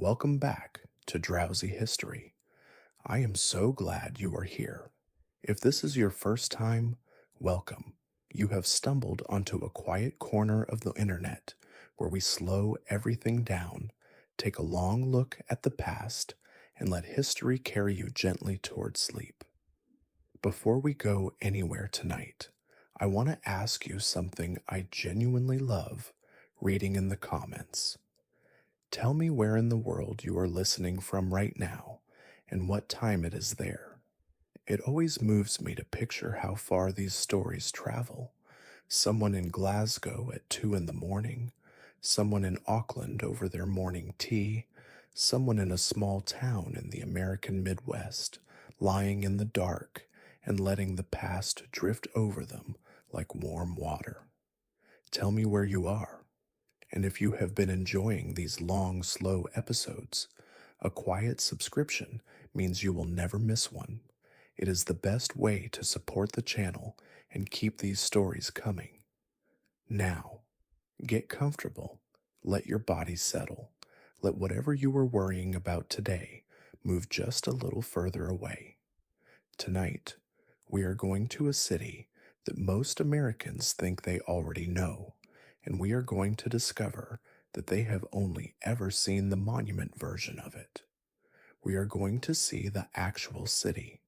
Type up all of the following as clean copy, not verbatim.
welcome back to Drowsy History. I am so glad you are here. If this is your first time, welcome. You have stumbled onto a quiet corner of the internet where we slow everything down, take a long look at the past, and let history carry you gently towards sleep. Before we go anywhere tonight, I want to ask you something I genuinely love reading in the comments. Tell me where in the world you are listening from right now and what time it is there. It always moves me to picture how far these stories travel. Someone in Glasgow at 2 in the morning, someone in Auckland over their morning tea, someone in a small town in the American Midwest, lying in the dark and letting the past drift over them like warm water. Tell me where you are. And if you have been enjoying these long, slow episodes, a quiet subscription means you will never miss one. It is the best way to support the channel and keep these stories coming. Now, get comfortable. Let your body settle. Let whatever you were worrying about today move just a little further away. Tonight, we are going to a city that most Americans think they already know, and we are going to discover that they have only ever seen the monument version of it. We are going to see the actual city,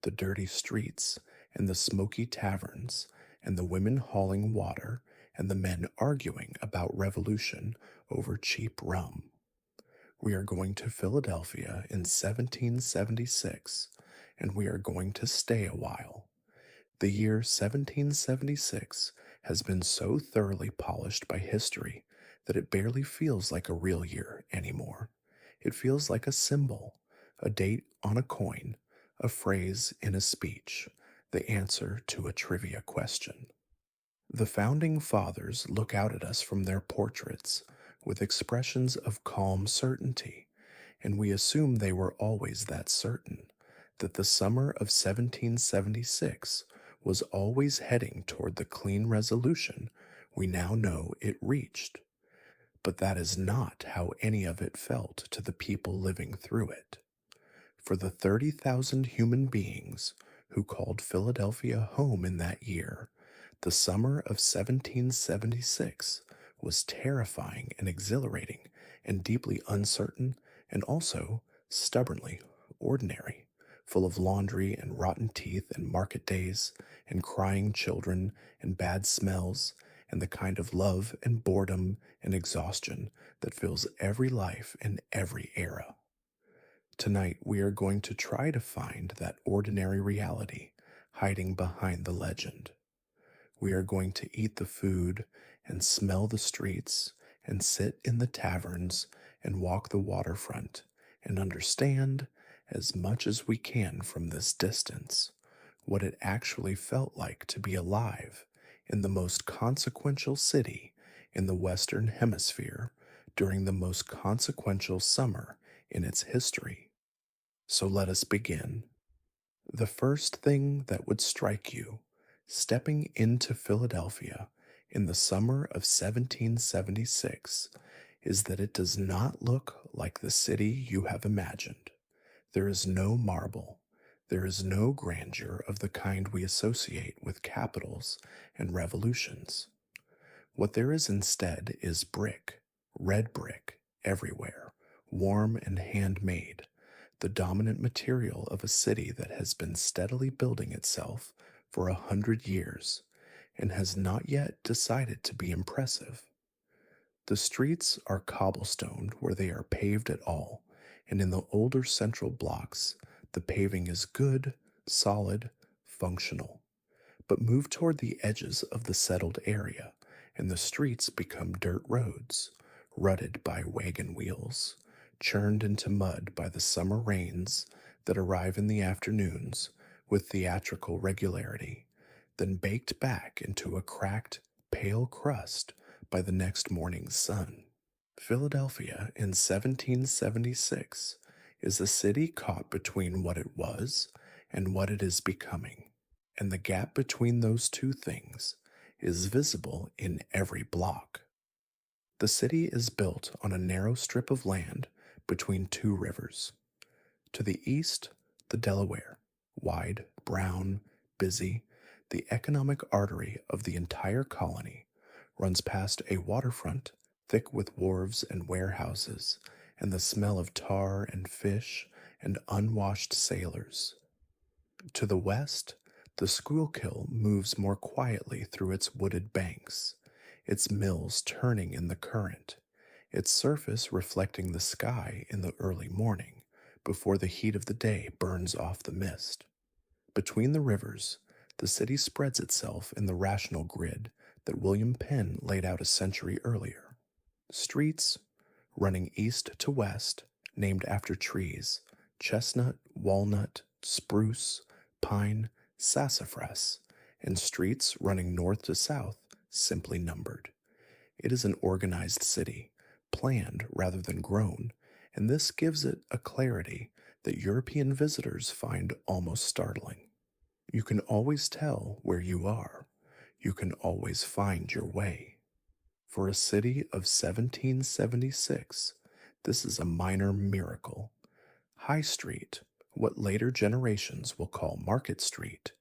the dirty streets, and the smoky taverns, and the women hauling water, and the men arguing about revolution over cheap rum. We are going to Philadelphia in 1776, and we are going to stay a while. The year 1776 has been so thoroughly polished by history that it barely feels like a real year anymore. It feels like a symbol, a date on a coin, a phrase in a speech, the answer to a trivia question. The founding fathers look out at us from their portraits with expressions of calm certainty, and we assume they were always that certain, that the summer of 1776 was always heading toward the clean resolution we now know it reached. But that is not how any of it felt to the people living through it. For the 30,000 human beings who called Philadelphia home in that year, the summer of 1776 was terrifying and exhilarating and deeply uncertain and also stubbornly ordinary, full of laundry and rotten teeth and market days and crying children and bad smells and the kind of love and boredom and exhaustion that fills every life in every era. Tonight, we are going to try to find that ordinary reality hiding behind the legend. We are going to eat the food and smell the streets and sit in the taverns and walk the waterfront and understand, as much as we can from this distance, what it actually felt like to be alive in the most consequential city in the Western Hemisphere during the most consequential summer in its history. So let us begin. The first thing that would strike you stepping into Philadelphia in the summer of 1776 is that it does not look like the city you have imagined. There is no marble. There is no grandeur of the kind we associate with capitals and revolutions. What there is instead is brick, red brick, everywhere, warm and handmade, the dominant material of a city that has been steadily building itself for 100 years and has not yet decided to be impressive. The streets are cobblestoned where they are paved at all, and in the older central blocks, the paving is good, solid, functional. But move toward the edges of the settled area, and the streets become dirt roads, rutted by wagon wheels, churned into mud by the summer rains that arrive in the afternoons with theatrical regularity, then baked back into a cracked, pale crust by the next morning's sun. Philadelphia in 1776 is a city caught between what it was and what it is becoming, and the gap between those two things is visible in every block. The city is built on a narrow strip of land between two rivers. To the east, the Delaware, wide, brown, busy, the economic artery of the entire colony, runs past a waterfront thick with wharves and warehouses and the smell of tar and fish and unwashed sailors. To the west, the Schuylkill moves more quietly through its wooded banks, its mills turning in the current, its surface reflecting the sky in the early morning before the heat of the day burns off the mist. Between the rivers, the city spreads itself in the rational grid that William Penn laid out a century earlier. Streets, running east to west, named after trees: chestnut, walnut, spruce, pine, sassafras, and streets running north to south, simply numbered. It is an organized city, planned rather than grown, and this gives it a clarity that European visitors find almost startling. You can always tell where you are. You can always find your way. For a city of 1776, this is a minor miracle. High Street, what later generations will call Market Street,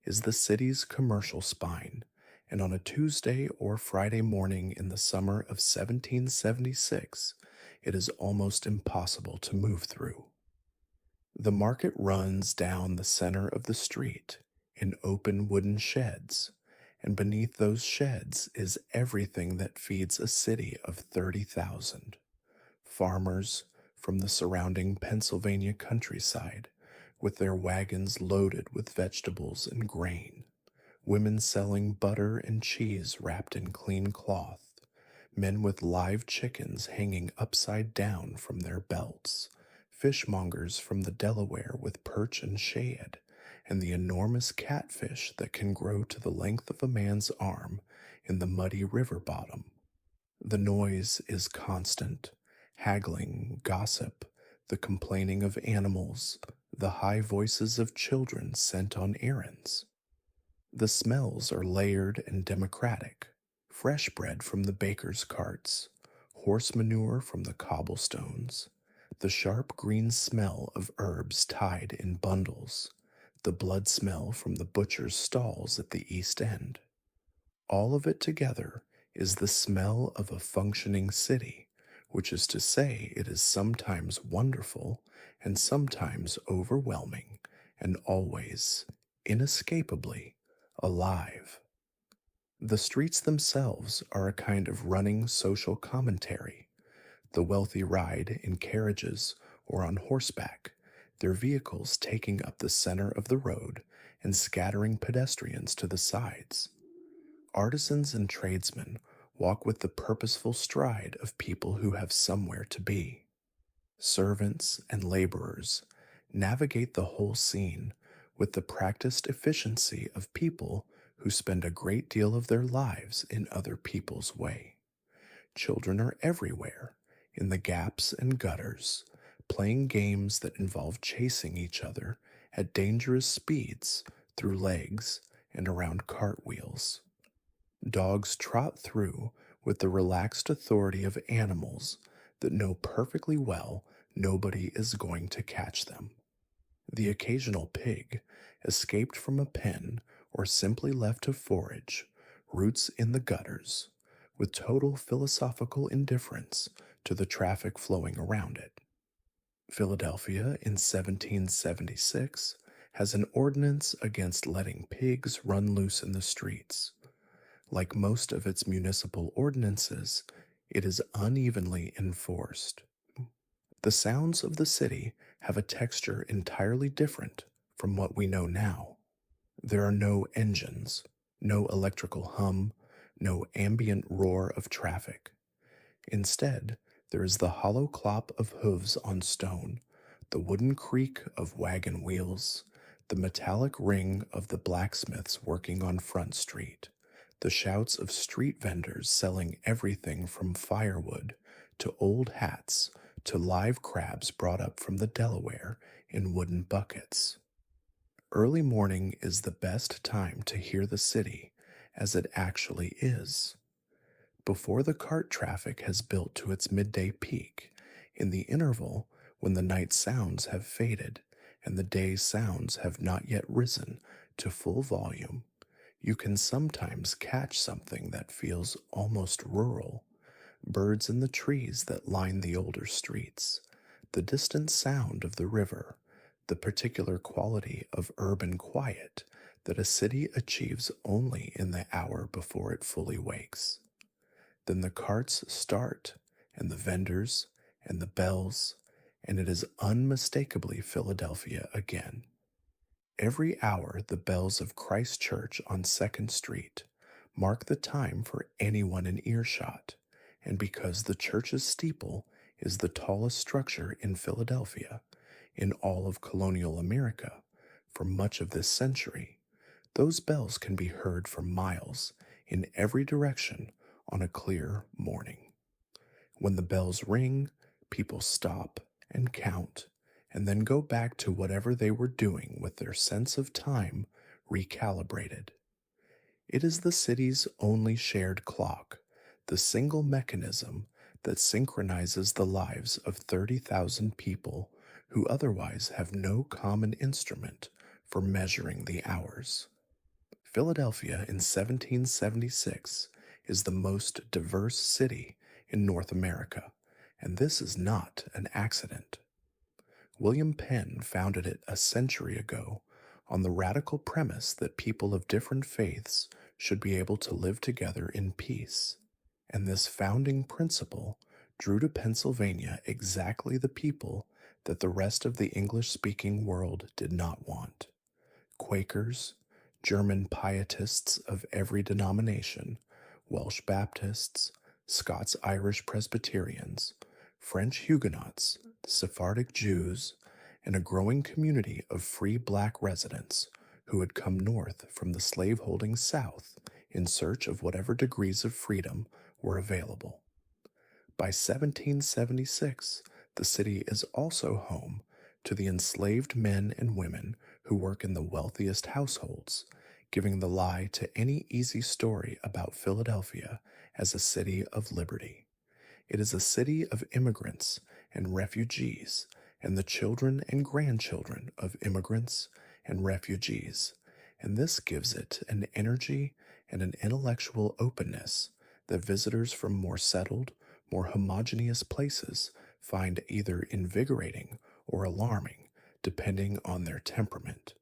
is the city's commercial spine, and on a Tuesday or Friday morning in the summer of 1776, it is almost impossible to move through. The market runs down the center of the street in open wooden sheds, and beneath those sheds is everything that feeds a city of 30,000. Farmers from the surrounding Pennsylvania countryside, with their wagons loaded with vegetables and grain, women selling butter and cheese wrapped in clean cloth, men with live chickens hanging upside down from their belts, fishmongers from the Delaware with perch and shad, and the enormous catfish that can grow to the length of a man's arm in the muddy river bottom. The noise is constant: haggling, gossip, the complaining of animals, the high voices of children sent on errands. The smells are layered and democratic: fresh bread from the baker's carts, horse manure from the cobblestones, the sharp green smell of herbs tied in bundles, the blood smell from the butcher's stalls at the East End. All of it together is the smell of a functioning city, which is to say, it is sometimes wonderful and sometimes overwhelming, and always, inescapably, alive. The streets themselves are a kind of running social commentary. The wealthy ride in carriages or on horseback, their vehicles taking up the center of the road and scattering pedestrians to the sides. Artisans and tradesmen walk with the purposeful stride of people who have somewhere to be. Servants and laborers navigate the whole scene with the practiced efficiency of people who spend a great deal of their lives in other people's way. Children are everywhere, in the gaps and gutters, playing games that involve chasing each other at dangerous speeds through legs and around cartwheels. Dogs trot through with the relaxed authority of animals that know perfectly well nobody is going to catch them. The occasional pig, escaped from a pen or simply left to forage, roots in the gutters, with total philosophical indifference to the traffic flowing around it. Philadelphia in 1776 has an ordinance against letting pigs run loose in the streets. Like most of its municipal ordinances, it is unevenly enforced. The sounds of the city have a texture entirely different from what we know now. There are no engines, no electrical hum, no ambient roar of traffic. Instead, there is the hollow clop of hooves on stone, the wooden creak of wagon wheels, the metallic ring of the blacksmiths working on Front Street, the shouts of street vendors selling everything from firewood to old hats to live crabs brought up from the Delaware in wooden buckets. Early morning is the best time to hear the city as it actually is. Before the cart traffic has built to its midday peak, In the interval, when the night sounds have faded and the day sounds have not yet risen to full volume, you can sometimes catch something that feels almost rural: birds in the trees that line the older streets, the distant sound of the river, the particular quality of urban quiet that a city achieves only in the hour before it fully wakes. Then the carts start, and the vendors, and the bells, and it is unmistakably Philadelphia again. Every hour, the bells of Christ Church on 2nd Street mark the time for anyone in earshot, and because the church's steeple is the tallest structure in Philadelphia, in all of colonial America, for much of this century, those bells can be heard for miles in every direction on a clear morning. When the bells ring, people stop and count, and then go back to whatever they were doing with their sense of time recalibrated. It is the city's only shared clock, the single mechanism that synchronizes the lives of 30,000 people who otherwise have no common instrument for measuring the hours. Philadelphia in 1776 is the most diverse city in North America, and this is not an accident. William Penn founded it a century ago on the radical premise that people of different faiths should be able to live together in peace, and this founding principle drew to Pennsylvania exactly the people that the rest of the English-speaking world did not want: Quakers, German pietists of every denomination, Welsh Baptists, Scots-Irish Presbyterians, French Huguenots, Sephardic Jews, and a growing community of free black residents who had come north from the slave-holding South in search of whatever degrees of freedom were available. By 1776, the city is also home to the enslaved men and women who work in the wealthiest households, giving the lie to any easy story about Philadelphia as a city of liberty. It is a city of immigrants and refugees, and the children and grandchildren of immigrants and refugees, and this gives it an energy and an intellectual openness that visitors from more settled, more homogeneous places find either invigorating or alarming, depending on their temperament.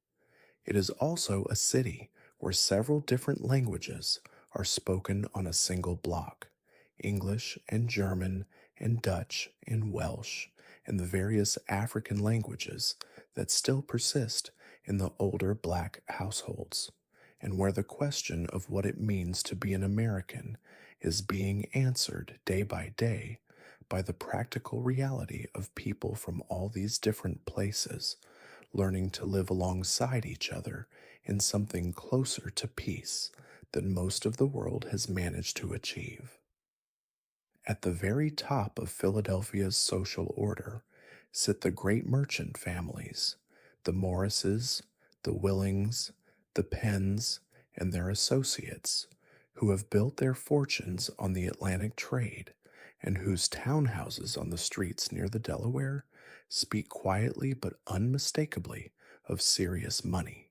It is also a city where several different languages are spoken on a single block: English and German and Dutch and Welsh, and the various African languages that still persist in the older black households, and where the question of what it means to be an American is being answered day by day by the practical reality of people from all these different places learning to live alongside each other in something closer to peace than most of the world has managed to achieve. At the very top of Philadelphia's social order sit the great merchant families: the Morrises, the Willings, the Penns, and their associates, who have built their fortunes on the Atlantic trade and whose townhouses on the streets near the Delaware speak quietly but unmistakably of serious money.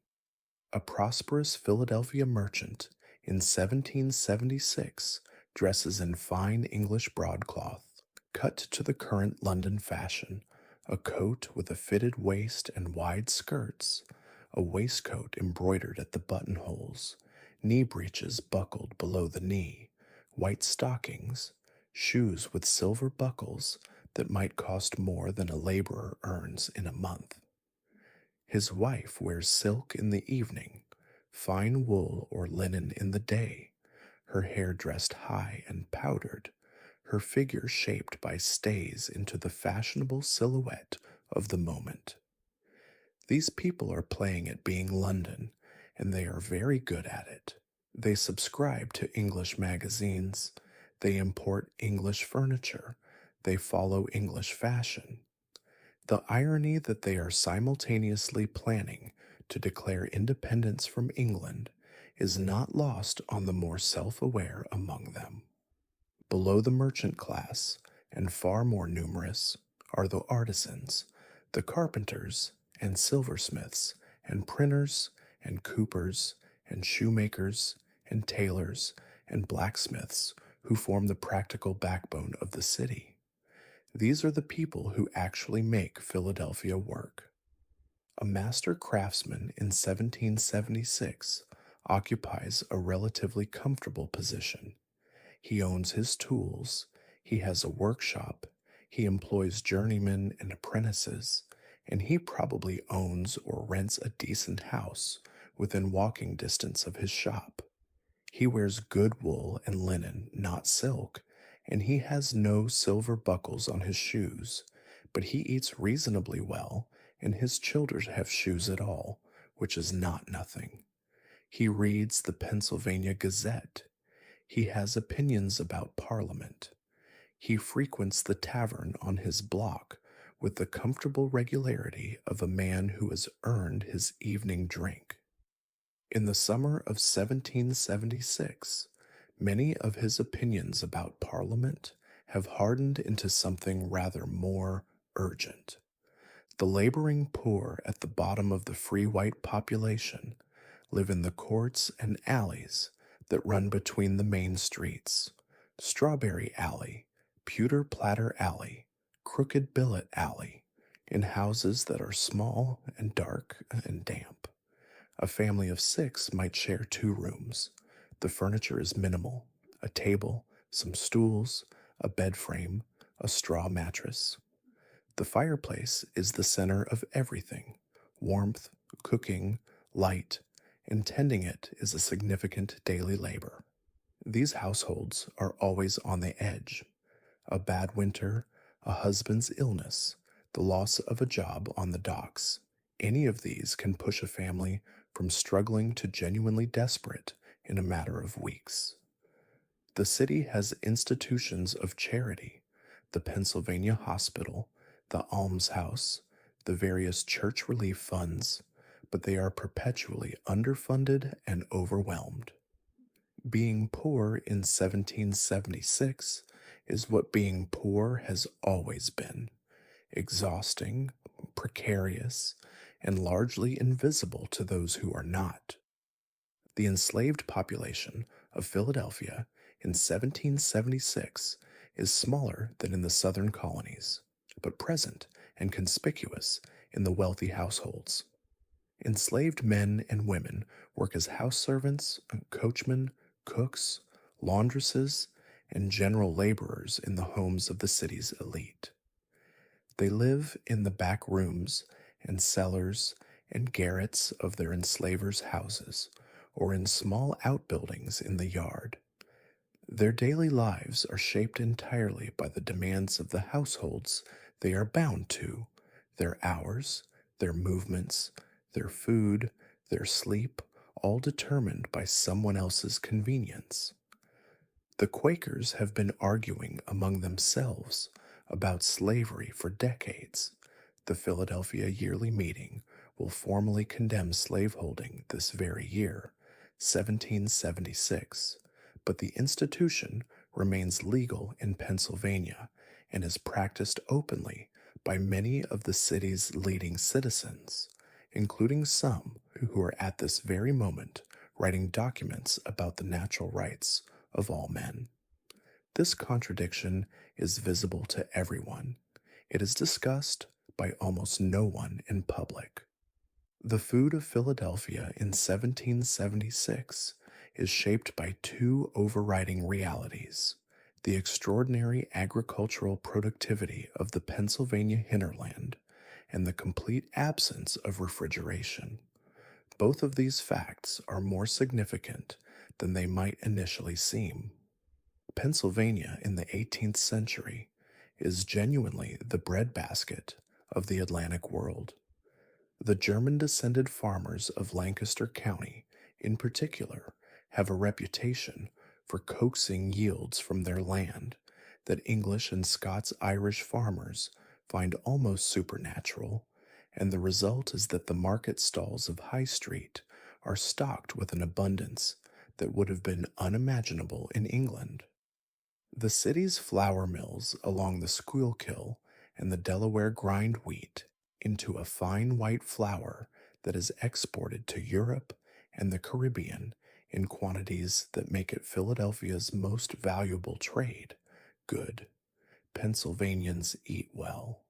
A prosperous Philadelphia merchant in 1776 dresses in fine English broadcloth, cut to the current London fashion, a coat with a fitted waist and wide skirts, a waistcoat embroidered at the buttonholes, knee breeches buckled below the knee, white stockings, shoes with silver buckles that might cost more than a laborer earns in a month. His wife wears silk in the evening, fine wool or linen in the day, her hair dressed high and powdered, her figure shaped by stays into the fashionable silhouette of the moment. These people are playing at being London, and they are very good at it. They subscribe to English magazines, they import English furniture, they follow English fashion. The irony that they are simultaneously planning to declare independence from England is not lost on the more self-aware among them. Below the merchant class, and far more numerous, are the artisans, the carpenters and silversmiths and printers and coopers and shoemakers and tailors and blacksmiths who form the practical backbone of the city. These are the people who actually make Philadelphia work. A master craftsman in 1776 occupies a relatively comfortable position. He owns his tools, he has a workshop, he employs journeymen and apprentices, and he probably owns or rents a decent house within walking distance of his shop. He wears good wool and linen, not silk, and he has no silver buckles on his shoes, but he eats reasonably well, and his children have shoes at all, which is not nothing. He reads the Pennsylvania Gazette. He has opinions about Parliament. He frequents the tavern on his block with the comfortable regularity of a man who has earned his evening drink. In the summer of 1776, many of his opinions about Parliament have hardened into something rather more urgent. The laboring poor at the bottom of the free white population live in the courts and alleys that run between the main streets: Strawberry Alley, Pewter Platter Alley, Crooked Billet Alley, in houses that are small and dark and damp. A family of 6 might share 2 rooms. The furniture is minimal: a table, some stools, a bed frame, a straw mattress. The fireplace is the center of everything: warmth, cooking, light, and tending it is a significant daily labor. These households are always on the edge. A bad winter, a husband's illness, the loss of a job on the docks. Any of these can push a family from struggling to genuinely desperate in a matter of weeks. The city has institutions of charity: the Pennsylvania Hospital, the Almshouse, the various church relief funds, but they are perpetually underfunded and overwhelmed. Being poor in 1776 is what being poor has always been: exhausting, precarious, and largely invisible to those who are not. The enslaved population of Philadelphia in 1776 is smaller than in the southern colonies, but present and conspicuous in the wealthy households. Enslaved men and women work as house servants, coachmen, cooks, laundresses, and general laborers in the homes of the city's elite. They live in the back rooms and cellars and garrets of their enslavers' houses, or in small outbuildings in the yard. Their daily lives are shaped entirely by the demands of the households they are bound to: their hours, their movements, their food, their sleep, all determined by someone else's convenience. The Quakers have been arguing among themselves about slavery for decades. The Philadelphia Yearly Meeting will formally condemn slaveholding this very year, 1776, but the institution remains legal in Pennsylvania and is practiced openly by many of the city's leading citizens, including some who are at this very moment writing documents about the natural rights of all men. This contradiction is visible to everyone. It is discussed by almost no one in public. The food of Philadelphia in 1776 is shaped by 2 overriding realities: the extraordinary agricultural productivity of the Pennsylvania hinterland and the complete absence of refrigeration. Both of these facts are more significant than they might initially seem. Pennsylvania in the 18th century is genuinely the breadbasket of the Atlantic world. The German-descended farmers of Lancaster County, in particular, have a reputation for coaxing yields from their land that English and Scots-Irish farmers find almost supernatural, and the result is that the market stalls of High Street are stocked with an abundance that would have been unimaginable in England. The city's flour mills along the Schuylkill and the Delaware grind wheat into a fine white flour that is exported to Europe and the Caribbean in quantities that make it Philadelphia's most valuable trade. Good. Pennsylvanians eat well.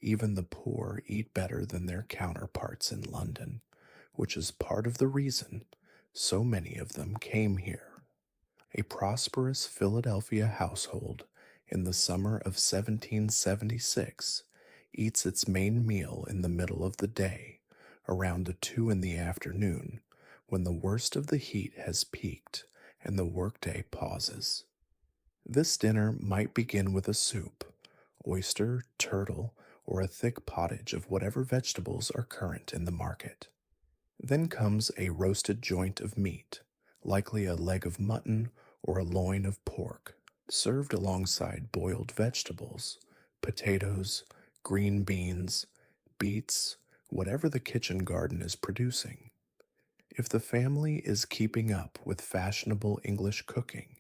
Even the poor eat better than their counterparts in London, which is part of the reason so many of them came here. A prosperous Philadelphia household in the summer of 1776 eats its main meal in the middle of the day, around 2 in the afternoon, when the worst of the heat has peaked and the workday pauses. This dinner might begin with a soup, oyster, turtle, or a thick pottage of whatever vegetables are current in the market. Then comes a roasted joint of meat, likely a leg of mutton or a loin of pork, served alongside boiled vegetables, potatoes, green beans, beets, whatever the kitchen garden is producing. If the family is keeping up with fashionable English cooking,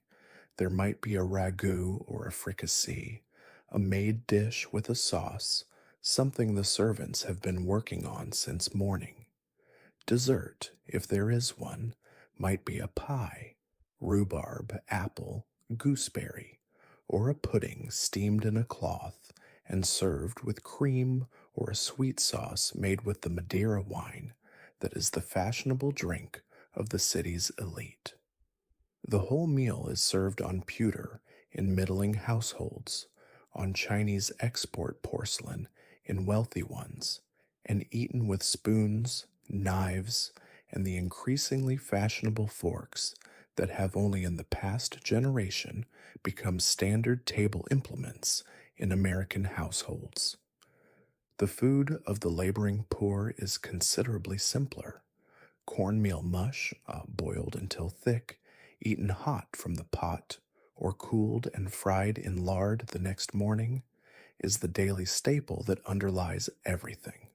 there might be a ragout or a fricassee, a made dish with a sauce, something the servants have been working on since morning. Dessert, if there is one, might be a pie, rhubarb, apple, gooseberry, or a pudding steamed in a cloth and served with cream or a sweet sauce made with the Madeira wine that is the fashionable drink of the city's elite. The whole meal is served on pewter in middling households, on Chinese export porcelain in wealthy ones, and eaten with spoons, knives, and the increasingly fashionable forks that have only in the past generation become standard table implements in American households. The food of the laboring poor is considerably simpler. Cornmeal mush, boiled until thick, eaten hot from the pot, or cooled and fried in lard the next morning, is the daily staple that underlies everything.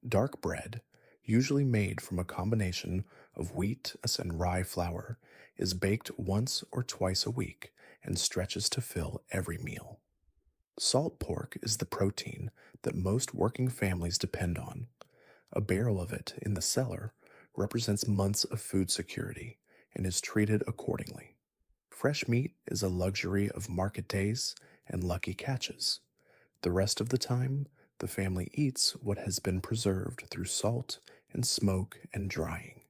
Dark bread, usually made from a combination of wheat and rye flour, is baked once or twice a week and stretches to fill every meal. Salt pork is the protein that most working families depend on. A barrel of it in the cellar represents months of food security and is treated accordingly. Fresh meat is a luxury of market days and lucky catches. The rest of the time, the family eats what has been preserved through salt and smoke and drying.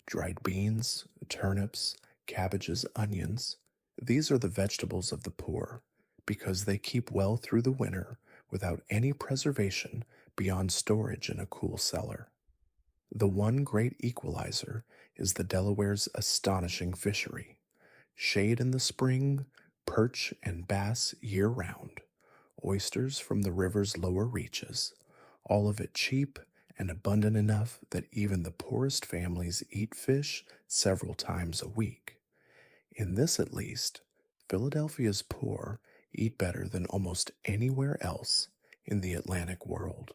Dried beans, turnips, cabbages, onions. These are the vegetables of the poor because they keep well through the winter without any preservation beyond storage in a cool cellar. The one great equalizer is the Delaware's astonishing fishery. Shade in the spring, perch and bass year round, oysters from the river's lower reaches, all of it cheap and abundant enough that even the poorest families eat fish several times a week. In this, at least, Philadelphia's poor eat better than almost anywhere else in the Atlantic world.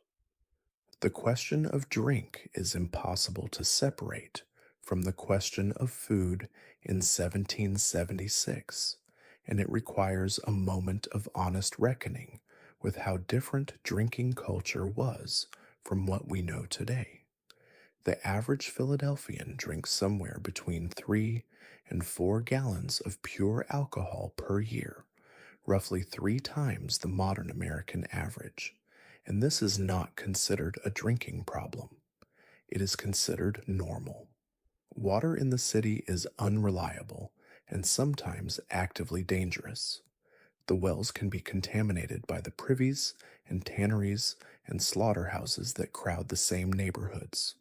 The question of drink is impossible to separate from the question of food in 1776, and it requires a moment of honest reckoning with how different drinking culture was from what we know today. The average Philadelphian drinks somewhere between 3 and 4 gallons of pure alcohol per year, roughly 3 times the modern American average, and this is not considered a drinking problem. It is considered normal. Water in the city is unreliable and sometimes actively dangerous. The wells can be contaminated by the privies and tanneries and slaughterhouses that crowd the same neighborhoods.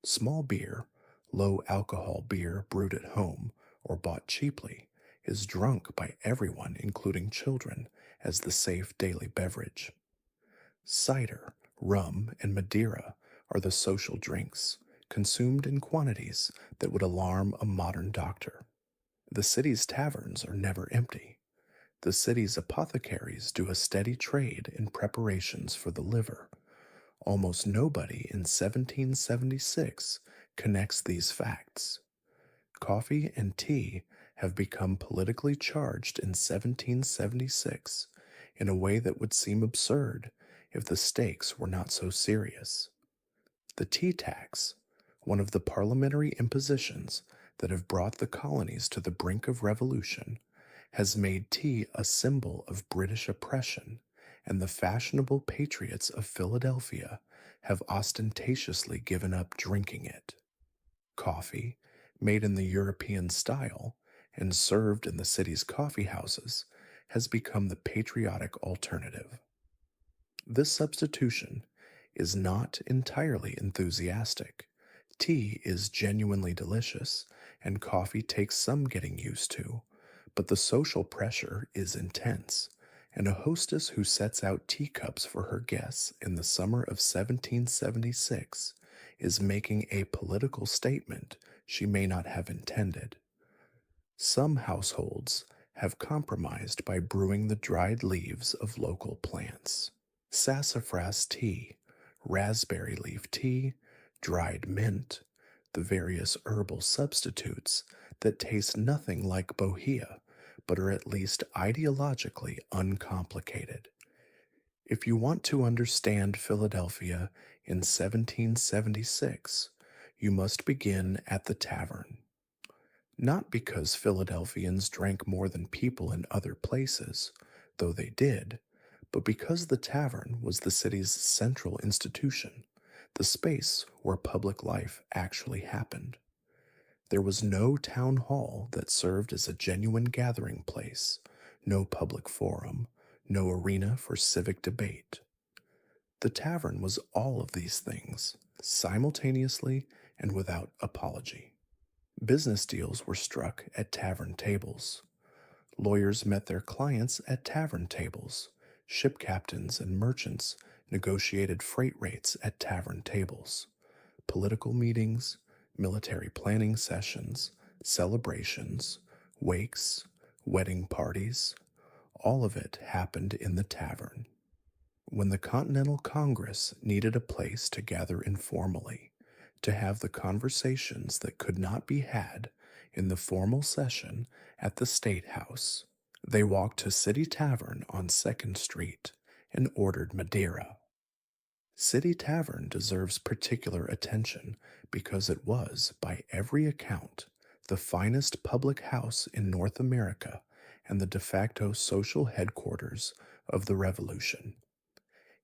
Small beer, low alcohol beer brewed at home or bought cheaply, is drunk by everyone, including children, as the safe daily beverage. Cider, rum, and Madeira are the social drinks, consumed in quantities that would alarm a modern doctor. The city's taverns are never empty. The city's apothecaries do a steady trade in preparations for the liver. Almost nobody in 1776 connects these facts. Coffee and tea have become politically charged in 1776 in a way that would seem absurd if the stakes were not so serious. The tea tax, one of the parliamentary impositions that have brought the colonies to the brink of revolution, has made tea a symbol of British oppression, and the fashionable patriots of Philadelphia have ostentatiously given up drinking it. Coffee, made in the European style and served in the city's coffee houses, has become the patriotic alternative. This substitution is not entirely enthusiastic. Tea is genuinely delicious, and coffee takes some getting used to, but the social pressure is intense, and a hostess who sets out teacups for her guests in the summer of 1776 is making a political statement she may not have intended. Some households have compromised by brewing the dried leaves of local plants. Sassafras tea, raspberry leaf tea, dried mint, the various herbal substitutes that taste nothing like bohea but are at least ideologically uncomplicated. If you want to understand Philadelphia in 1776, you must begin at the tavern. Not because Philadelphians drank more than people in other places, though they did, but because the tavern was the city's central institution, the space where public life actually happened. There was no town hall that served as a genuine gathering place, no public forum, no arena for civic debate. The tavern was all of these things, simultaneously and without apology. Business deals were struck at tavern tables. Lawyers met their clients at tavern tables. Ship captains and merchants negotiated freight rates at tavern tables. Political meetings, military planning sessions, celebrations, wakes, wedding parties, all of it happened in the tavern. When the Continental Congress needed a place to gather informally, to have the conversations that could not be had in the formal session at the State House, they walked to City Tavern on 2nd Street and ordered Madeira. City Tavern deserves particular attention because it was, by every account, the finest public house in North America and the de facto social headquarters of the Revolution.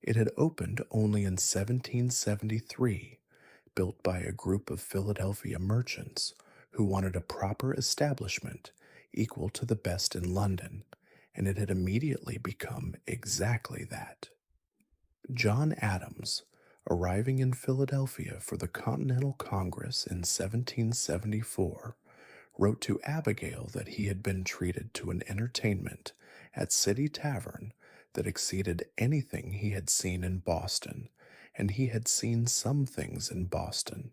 It had opened only in 1773, built by a group of Philadelphia merchants who wanted a proper establishment equal to the best in London, and it had immediately become exactly that. John Adams, arriving in Philadelphia for the Continental Congress in 1774, wrote to Abigail that he had been treated to an entertainment at City Tavern that exceeded anything he had seen in Boston, and he had seen some things in Boston.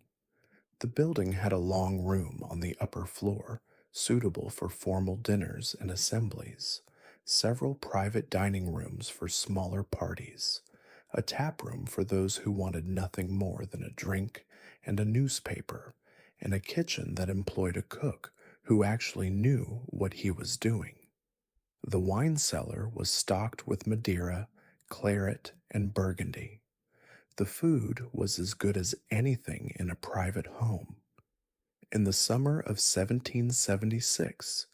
The building had a long room on the upper floor, suitable for formal dinners and assemblies, several private dining rooms for smaller parties, a tap room for those who wanted nothing more than a drink and a newspaper, and a kitchen that employed a cook who actually knew what he was doing. The wine cellar was stocked with Madeira, claret, and Burgundy. The food was as good as anything in a private home. In the summer of 1776,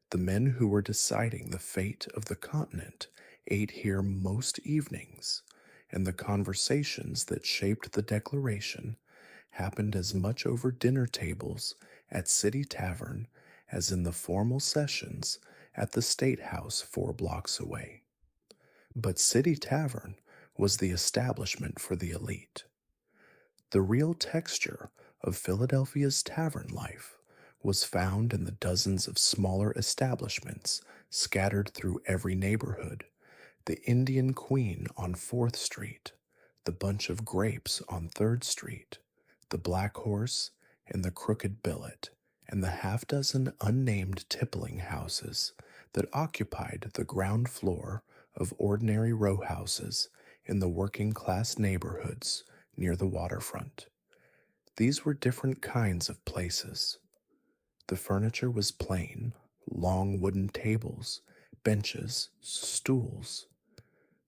the men who were deciding the fate of the continent ate here most evenings, and the conversations that shaped the Declaration happened as much over dinner tables at City Tavern as in the formal sessions at the State House 4 blocks away. But City Tavern was the establishment for the elite. The real texture of Philadelphia's tavern life was found in the dozens of smaller establishments scattered through every neighborhood: the Indian Queen on 4th Street, the Bunch of Grapes on 3rd Street, the Black Horse and the Crooked Billet, and the half-dozen unnamed tippling houses that occupied the ground floor of ordinary row houses in the working-class neighborhoods near the waterfront. These were different kinds of places. The furniture was plain, long wooden tables, benches, stools.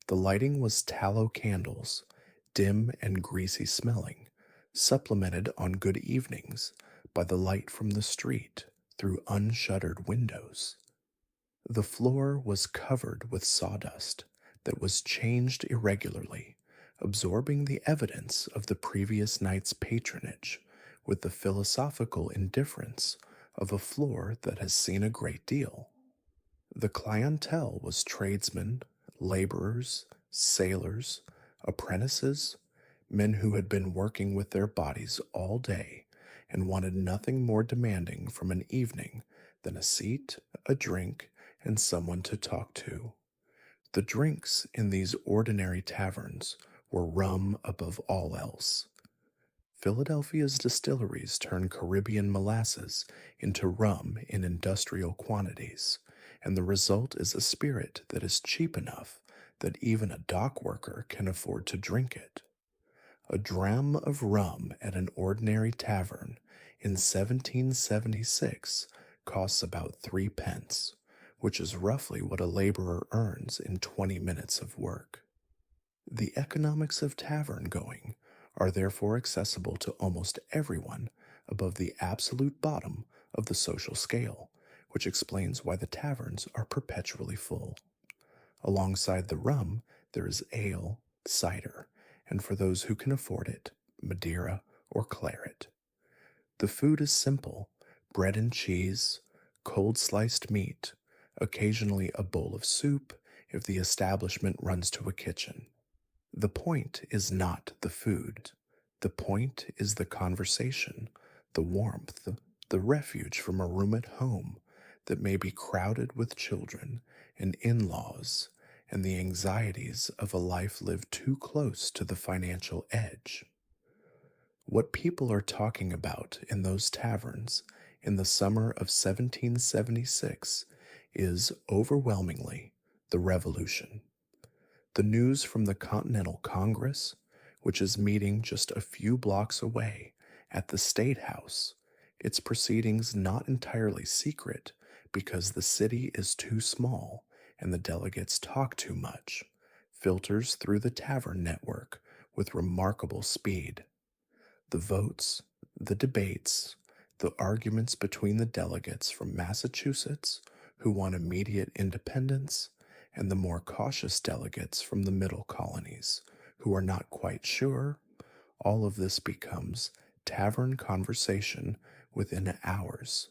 The lighting was tallow candles, dim and greasy smelling, supplemented on good evenings by the light from the street through unshuttered windows. The floor was covered with sawdust that was changed irregularly, absorbing the evidence of the previous night's patronage with the philosophical indifference of a floor that has seen a great deal. The clientele was tradesmen, laborers, sailors, apprentices, men who had been working with their bodies all day and wanted nothing more demanding from an evening than a seat, a drink, and someone to talk to. The drinks in these ordinary taverns were rum above all else. Philadelphia's distilleries turn Caribbean molasses into rum in industrial quantities, and the result is a spirit that is cheap enough that even a dock worker can afford to drink it. A dram of rum at an ordinary tavern in 1776 costs about 3 pence, which is roughly what a laborer earns in 20 minutes of work. The economics of tavern going are therefore accessible to almost everyone above the absolute bottom of the social scale, which explains why the taverns are perpetually full. Alongside the rum, there is ale, cider, and for those who can afford it, Madeira or claret. The food is simple: bread and cheese, cold sliced meat, occasionally a bowl of soup if the establishment runs to a kitchen. The point is not the food. The point is the conversation, the warmth, the refuge from a room at home that may be crowded with children and in laws, and the anxieties of a life lived too close to the financial edge. What people are talking about in those taverns in the summer of 1776 is overwhelmingly the Revolution. The news from the Continental Congress, which is meeting just a few blocks away at the State House, its proceedings not entirely secret because the city is too small and the delegates talk too much, filters through the tavern network with remarkable speed. The votes, the debates, the arguments between the delegates from Massachusetts, who want immediate independence, and the more cautious delegates from the middle colonies, who are not quite sure, all of this becomes tavern conversation within hours.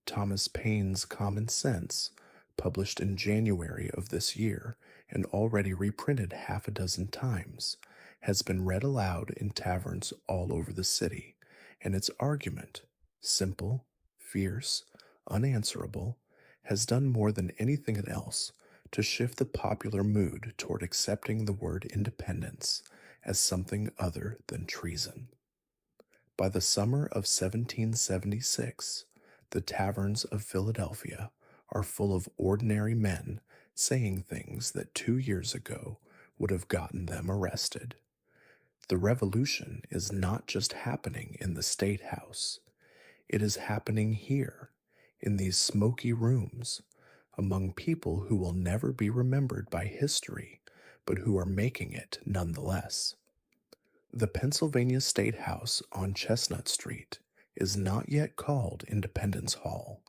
Thomas Paine's Common Sense, published in January of this year and already reprinted half a dozen times, has been read aloud in taverns all over the city, and its argument, simple, fierce, unanswerable, has done more than anything else to shift the popular mood toward accepting the word independence as something other than treason. By the summer of 1776, the taverns of Philadelphia are full of ordinary men saying things that 2 years ago would have gotten them arrested. The revolution is not just happening in the State House, it is happening here, in these smoky rooms, among people who will never be remembered by history, but who are making it nonetheless. The Pennsylvania State House on Chestnut Street is not yet called Independence Hall.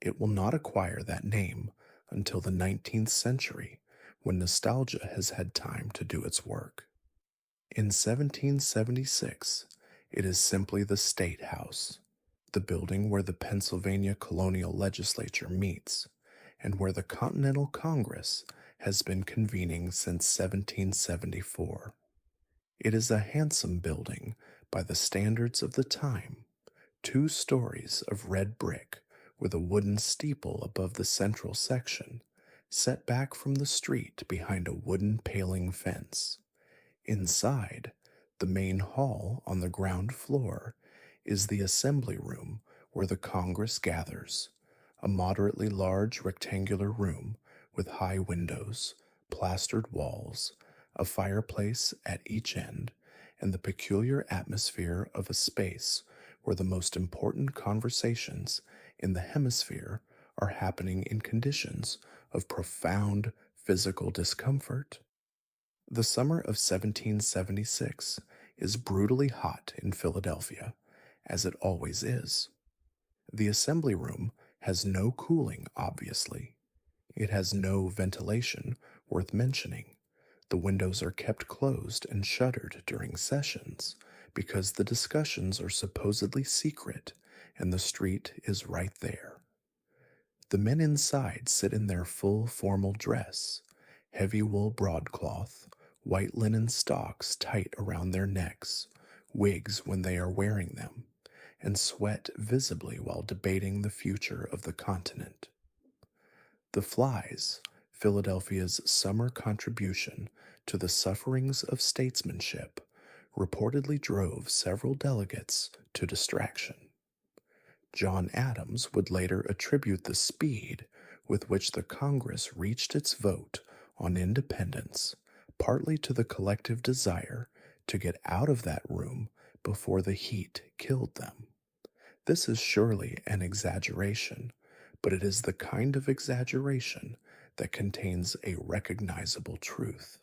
It will not acquire that name until the 19th century, when nostalgia has had time to do its work. In 1776, it is simply the State House, the building where the Pennsylvania colonial legislature meets, and where the Continental Congress has been convening since 1774. It is a handsome building by the standards of the time, 2 stories of red brick with a wooden steeple above the central section, set back from the street behind a wooden paling fence. Inside, the main hall on the ground floor is the assembly room where the Congress gathers, a moderately large rectangular room with high windows, plastered walls, a fireplace at each end, and the peculiar atmosphere of a space where the most important conversations in the hemisphere are happening in conditions of profound physical discomfort. The summer of 1776 is brutally hot in Philadelphia, as it always is. The assembly room has no cooling, obviously. It has no ventilation worth mentioning. The windows are kept closed and shuttered during sessions because the discussions are supposedly secret and the street is right there. The men inside sit in their full formal dress, heavy wool broadcloth, white linen stocks tight around their necks, wigs when they are wearing them, and sweat visibly while debating the future of the continent. The Flies, Philadelphia's summer contribution to the sufferings of statesmanship, reportedly drove several delegates to distraction. John Adams would later attribute the speed with which the Congress reached its vote on independence partly to the collective desire to get out of that room before the heat killed them. This is surely an exaggeration, but it is the kind of exaggeration that contains a recognizable truth.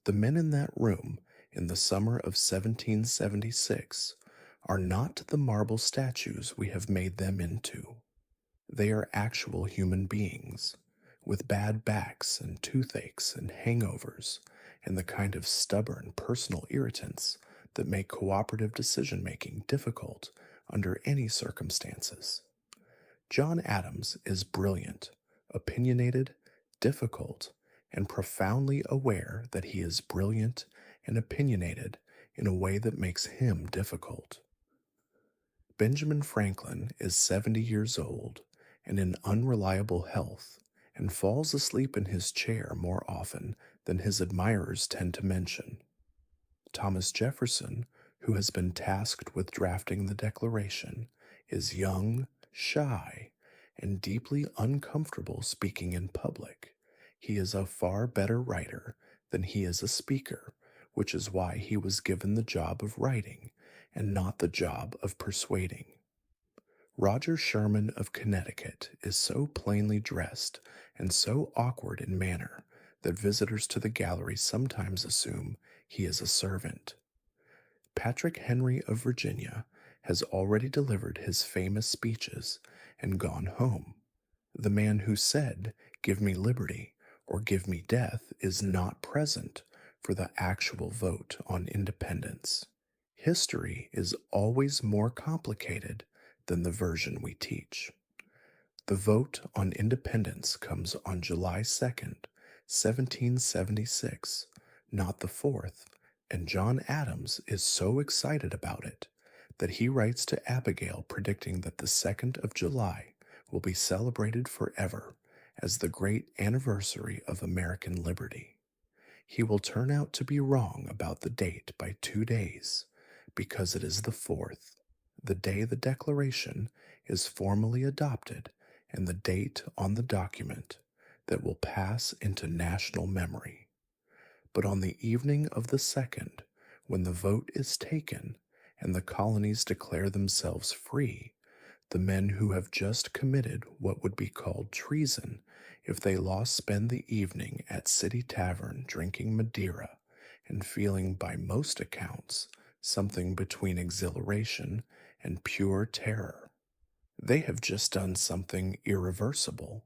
The men in that room in the summer of 1776 are not the marble statues we have made them into. They are actual human beings, with bad backs and toothaches and hangovers, and the kind of stubborn personal irritants that make cooperative decision making difficult under any circumstances. John Adams is brilliant, opinionated, difficult, and profoundly aware that he is brilliant and opinionated in a way that makes him difficult. Benjamin Franklin is 70 years old and in unreliable health and falls asleep in his chair more often than his admirers tend to mention. Thomas Jefferson, who has been tasked with drafting the Declaration, is young, shy, and deeply uncomfortable speaking in public. He is a far better writer than he is a speaker, which is why he was given the job of writing and not the job of persuading. Roger Sherman of Connecticut is so plainly dressed and so awkward in manner that visitors to the gallery sometimes assume he is a servant. Patrick Henry of Virginia has already delivered his famous speeches and gone home. The man who said, "Give me liberty or give me death," is not present for the actual vote on independence. History is always more complicated than the version we teach. The vote on independence comes on July 2nd, 1776, not the 4th, and John Adams is so excited about it that he writes to Abigail predicting that the 2nd of July will be celebrated forever as the great anniversary of American liberty. He will turn out to be wrong about the date by 2 days, because it is the 4th, the day the Declaration is formally adopted and the date on the document that will pass into national memory. But on the evening of the 2nd, when the vote is taken and the colonies declare themselves free, the men who have just committed what would be called treason if they spend the evening at City Tavern drinking Madeira and feeling, by most accounts, something between exhilaration and pure terror. They have just done something irreversible.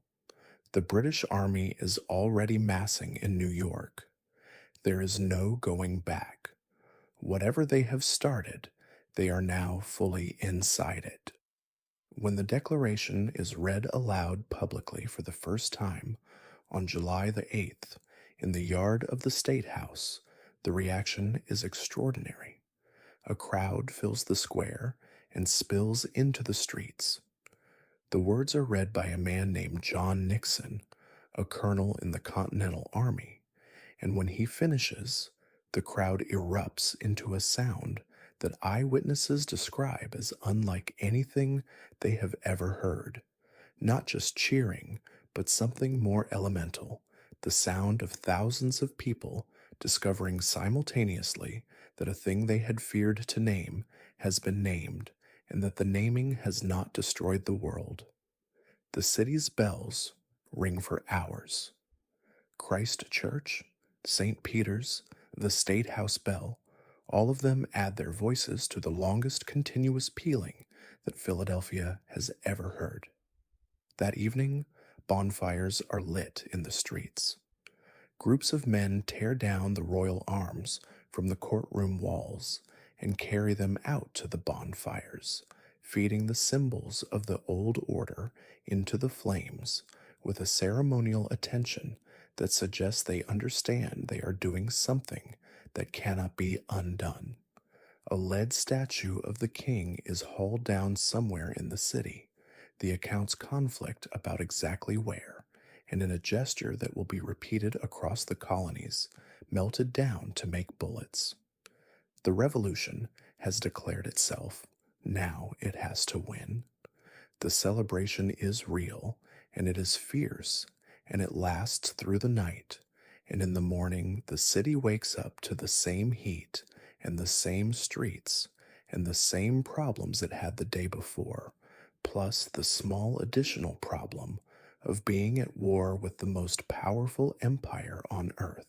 The British Army is already massing in New York. There is no going back. Whatever they have started, they are now fully inside it. When the Declaration is read aloud publicly for the first time on July the 8th in the yard of the State House, the reaction is extraordinary. A crowd fills the square and spills into the streets. The words are read by a man named John Nixon, a colonel in the Continental Army, and when he finishes, the crowd erupts into a sound that eyewitnesses describe as unlike anything they have ever heard. Not just cheering, but something more elemental, the sound of thousands of people discovering simultaneously that a thing they had feared to name has been named, and that the naming has not destroyed the world. The city's bells ring for hours. Christ Church, St. Peter's, the State House Bell, all of them add their voices to the longest continuous pealing that Philadelphia has ever heard. That evening, bonfires are lit in the streets. Groups of men tear down the royal arms from the courtroom walls and carry them out to the bonfires, feeding the symbols of the old order into the flames with a ceremonial attention that suggests they understand they are doing something that cannot be undone. A lead statue of the king is hauled down somewhere in the city. The accounts conflict about exactly where, and in a gesture that will be repeated across the colonies, melted down to make bullets. The revolution has declared itself. Now it has to win. The celebration is real, and it is fierce, and it lasts through the night. And in the morning, the city wakes up to the same heat, and the same streets, and the same problems it had the day before, plus the small additional problem of being at war with the most powerful empire on earth.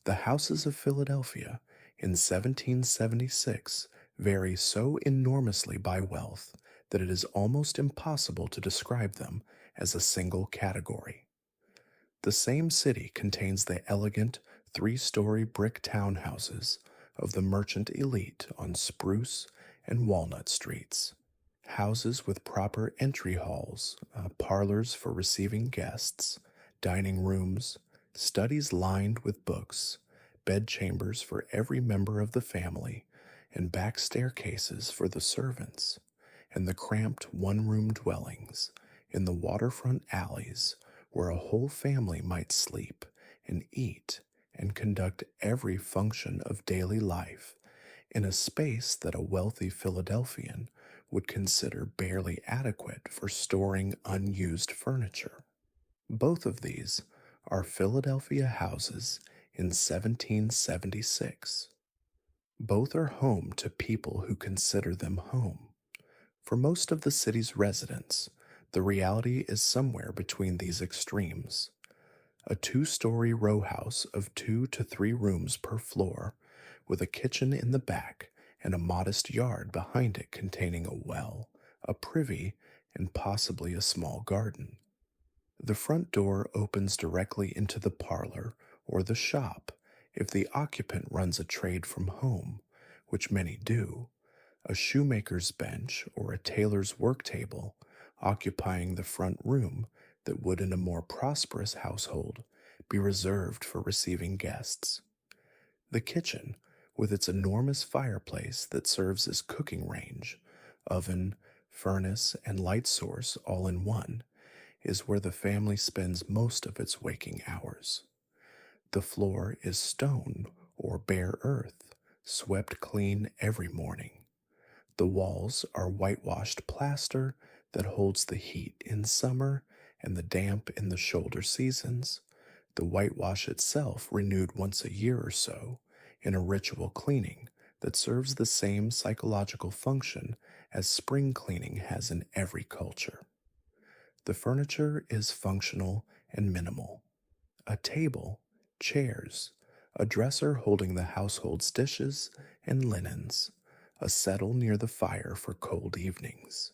The houses of Philadelphia in 1776 vary so enormously by wealth that it is almost impossible to describe them as a single category. The same city contains the elegant three-story brick townhouses of the merchant elite on Spruce and Walnut Streets, houses with proper entry halls, parlors for receiving guests, dining rooms, studies lined with books, bedchambers for every member of the family, and back staircases for the servants, and the cramped one-room dwellings in the waterfront alleys where a whole family might sleep and eat and conduct every function of daily life in a space that a wealthy Philadelphian would consider barely adequate for storing unused furniture. Both of these are Philadelphia houses in 1776. Both are home to people who consider them home. For most of the city's residents, the reality is somewhere between these extremes. A two-story row house of 2 to 3 rooms per floor, with a kitchen in the back and a modest yard behind it containing a well, a privy, and possibly a small garden. The front door opens directly into the parlor or the shop if the occupant runs a trade from home, which many do, a shoemaker's bench or a tailor's work table occupying the front room that would in a more prosperous household be reserved for receiving guests. The kitchen, with its enormous fireplace that serves as cooking range, oven, furnace, and light source all in one, is where the family spends most of its waking hours. The floor is stone or bare earth, swept clean every morning. The walls are whitewashed plaster that holds the heat in summer and the damp in the shoulder seasons, the whitewash itself renewed once a year or so in a ritual cleaning that serves the same psychological function as spring cleaning has in every culture. The furniture is functional and minimal. A table, chairs, a dresser holding the household's dishes and linens, a settle near the fire for cold evenings.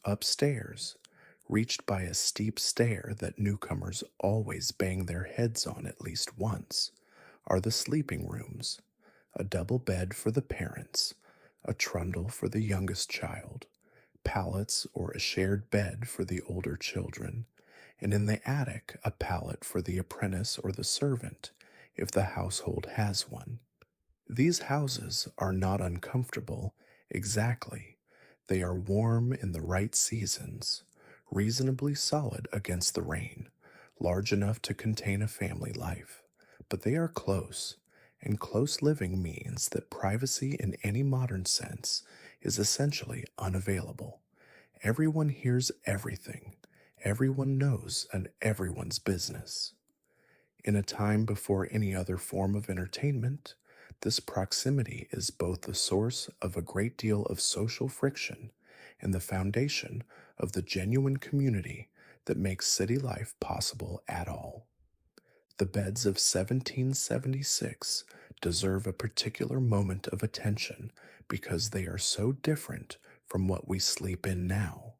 Upstairs, reached by a steep stair that newcomers always bang their heads on at least once, are the sleeping rooms, a double bed for the parents, a trundle for the youngest child, pallets or a shared bed for the older children, and in the attic a pallet for the apprentice or the servant, if the household has one. These houses are not uncomfortable, exactly. They are warm in the right seasons, reasonably solid against the rain, large enough to contain a family life. But they are close, and close living means that privacy in any modern sense is essentially unavailable. Everyone hears everything, everyone knows, and everyone's business. In a time before any other form of entertainment, this proximity is both the source of a great deal of social friction and the foundation of the genuine community that makes city life possible at all. The beds of 1776 deserve a particular moment of attention because they are so different from what we sleep in now.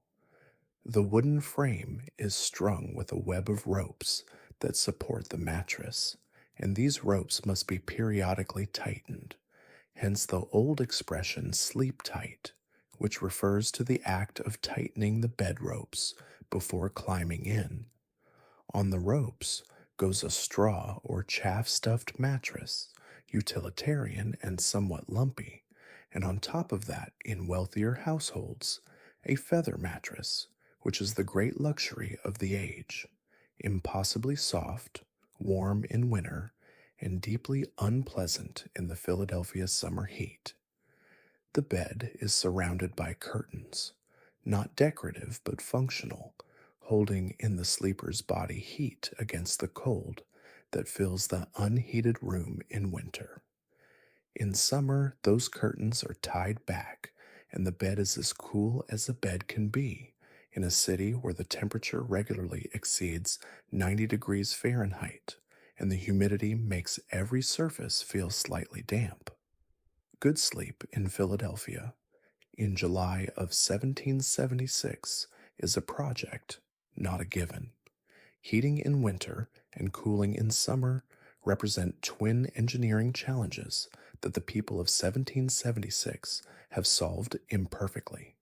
The wooden frame is strung with a web of ropes that support the mattress, and these ropes must be periodically tightened, hence the old expression sleep tight, which refers to the act of tightening the bed ropes before climbing in. On the ropes goes a straw or chaff stuffed mattress, utilitarian and somewhat lumpy, and on top of that, in wealthier households, a feather mattress, which is the great luxury of the age, impossibly soft, warm in winter, and deeply unpleasant in the Philadelphia summer heat. The bed is surrounded by curtains, not decorative but functional, holding in the sleeper's body heat against the cold that fills the unheated room in winter. In summer, those curtains are tied back, and the bed is as cool as a bed can be in a city where the temperature regularly exceeds 90 degrees Fahrenheit, and the humidity makes every surface feel slightly damp. Good sleep in Philadelphia in July of 1776 is a project, not a given. Heating in winter and cooling in summer represent twin engineering challenges that the people of 1776 have solved imperfectly.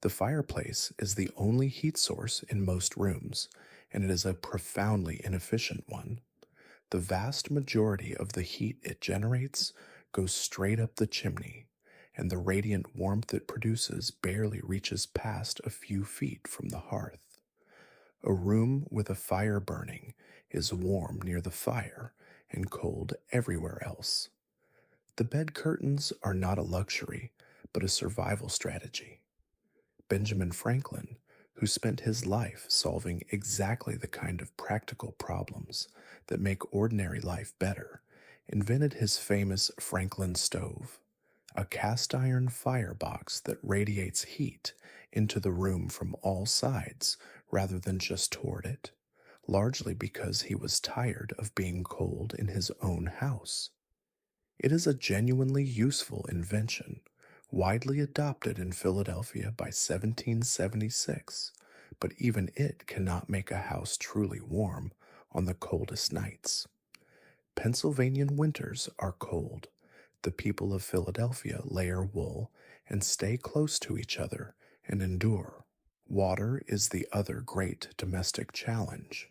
The fireplace is the only heat source in most rooms, and it is a profoundly inefficient one. The vast majority of the heat it generates goes straight up the chimney, and the radiant warmth it produces barely reaches past a few feet from the hearth. A room with a fire burning is warm near the fire and cold everywhere else. The bed curtains are not a luxury, but a survival strategy. Benjamin Franklin, who spent his life solving exactly the kind of practical problems that make ordinary life better, invented his famous Franklin stove, a cast iron firebox that radiates heat into the room from all sides rather than just toward it, largely because he was tired of being cold in his own house. It is a genuinely useful invention, widely adopted in Philadelphia by 1776, but even it cannot make a house truly warm on the coldest nights. Pennsylvanian winters are cold. The people of Philadelphia layer wool and stay close to each other and endure. Water is the other great domestic challenge.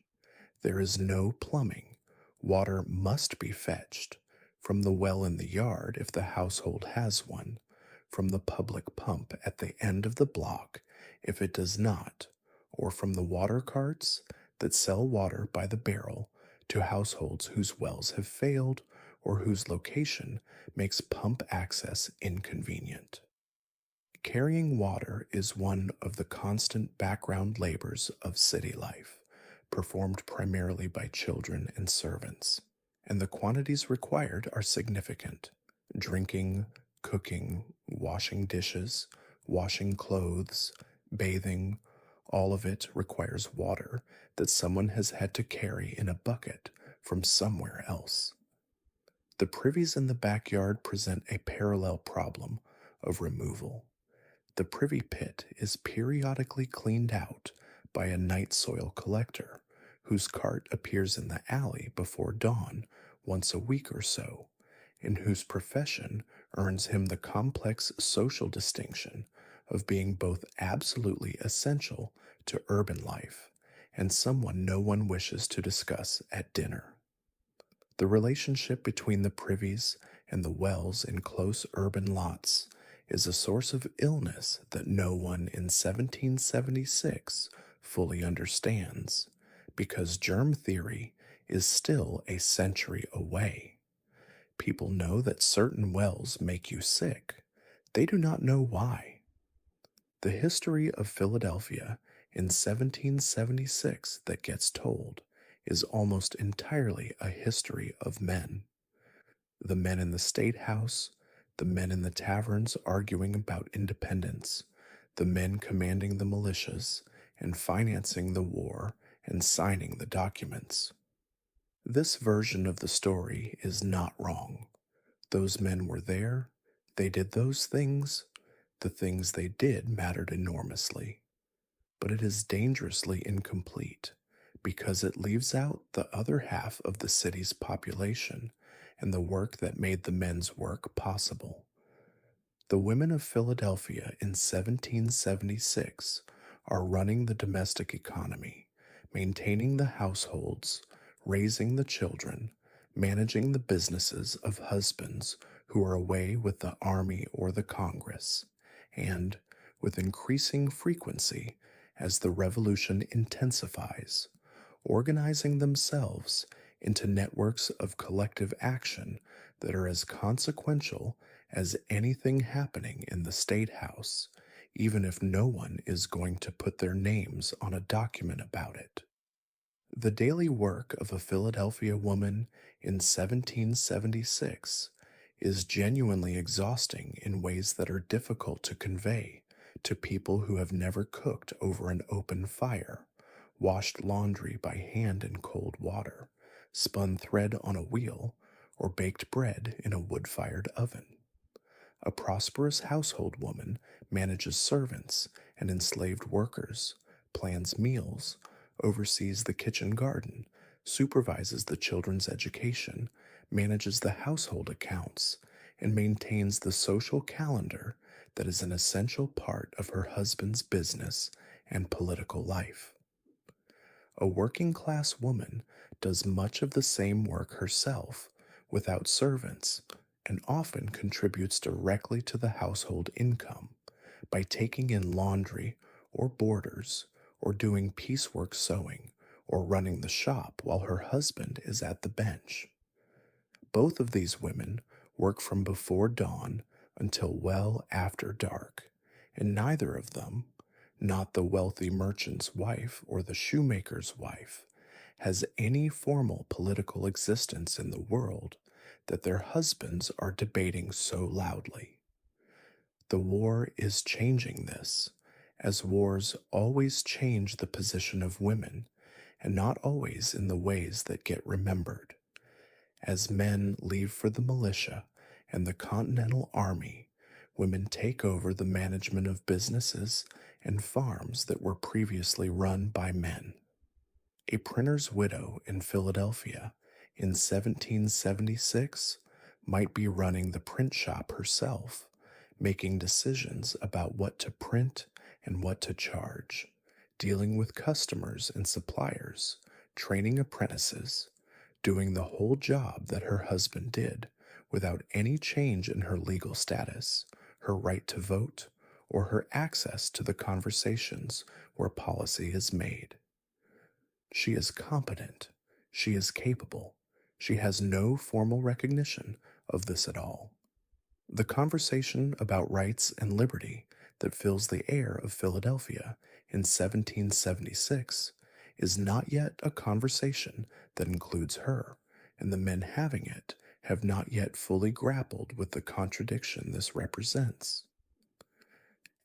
There is no plumbing. Water must be fetched from the well in the yard if the household has one, from the public pump at the end of the block if it does not, or from the water carts that sell water by the barrel to households whose wells have failed or whose location makes pump access inconvenient. Carrying water is one of the constant background labors of city life, performed primarily by children and servants, and the quantities required are significant. Drinking, cooking, washing dishes, washing clothes, bathing, all of it requires water that someone has had to carry in a bucket from somewhere else. The privies in the backyard present a parallel problem of removal. The privy pit is periodically cleaned out by a night soil collector, whose cart appears in the alley before dawn once a week or so, and whose profession earns him the complex social distinction of being both absolutely essential to urban life and someone no one wishes to discuss at dinner. The relationship between the privies and the wells in close urban lots is a source of illness that no one in 1776 fully understands, because germ theory is still a century away. People know that certain wells make you sick. They do not know why. The history of Philadelphia in 1776 that gets told is almost entirely a history of men. The men in the State House, the men in the taverns arguing about independence, the men commanding the militias and financing the war and signing the documents. This version of the story is not wrong. Those men were there, they did those things, the things they did mattered enormously. But it is dangerously incomplete because it leaves out the other half of the city's population and the work that made the men's work possible. The women of Philadelphia in 1776 are running the domestic economy, maintaining the households, raising the children, managing the businesses of husbands who are away with the army or the Congress, and, with increasing frequency as the revolution intensifies, organizing themselves into networks of collective action that are as consequential as anything happening in the State House, even if no one is going to put their names on a document about it. The daily work of a Philadelphia woman in 1776 is genuinely exhausting in ways that are difficult to convey to people who have never cooked over an open fire, washed laundry by hand in cold water, spun thread on a wheel, or baked bread in a wood-fired oven. A prosperous household woman manages servants and enslaved workers, plans meals, oversees the kitchen garden, supervises the children's education, manages the household accounts, and maintains the social calendar that is an essential part of her husband's business and political life. A working class woman does much of the same work herself without servants and often contributes directly to the household income by taking in laundry or boarders or doing piecework sewing or running the shop while her husband is at the bench. Both of these women work from before dawn until well after dark, and neither of them, not the wealthy merchant's wife or the shoemaker's wife, has any formal political existence in the world that their husbands are debating so loudly. The war is changing this, as wars always change the position of women, and not always in the ways that get remembered. As men leave for the militia and the Continental Army, women take over the management of businesses and farms that were previously run by men. A printer's widow in Philadelphia in 1776 might be running the print shop herself, making decisions about what to print and what to charge, dealing with customers and suppliers, training apprentices, doing the whole job that her husband did without any change in her legal status, her right to vote, or her access to the conversations where policy is made. She is competent. She is capable. She has no formal recognition of this at all. The conversation about rights and liberty that fills the air of Philadelphia in 1776 is not yet a conversation that includes her, and the men having it have not yet fully grappled with the contradiction this represents.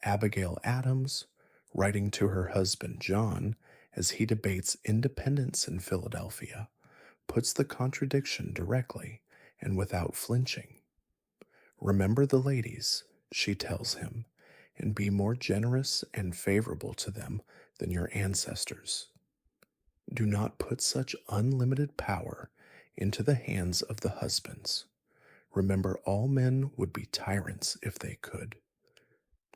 Abigail Adams, writing to her husband John as he debates independence in Philadelphia, puts the contradiction directly and without flinching. Remember the ladies, she tells him, and be more generous and favorable to them than your ancestors. Do not put such unlimited power into the hands of the husbands. Remember, all men would be tyrants if they could.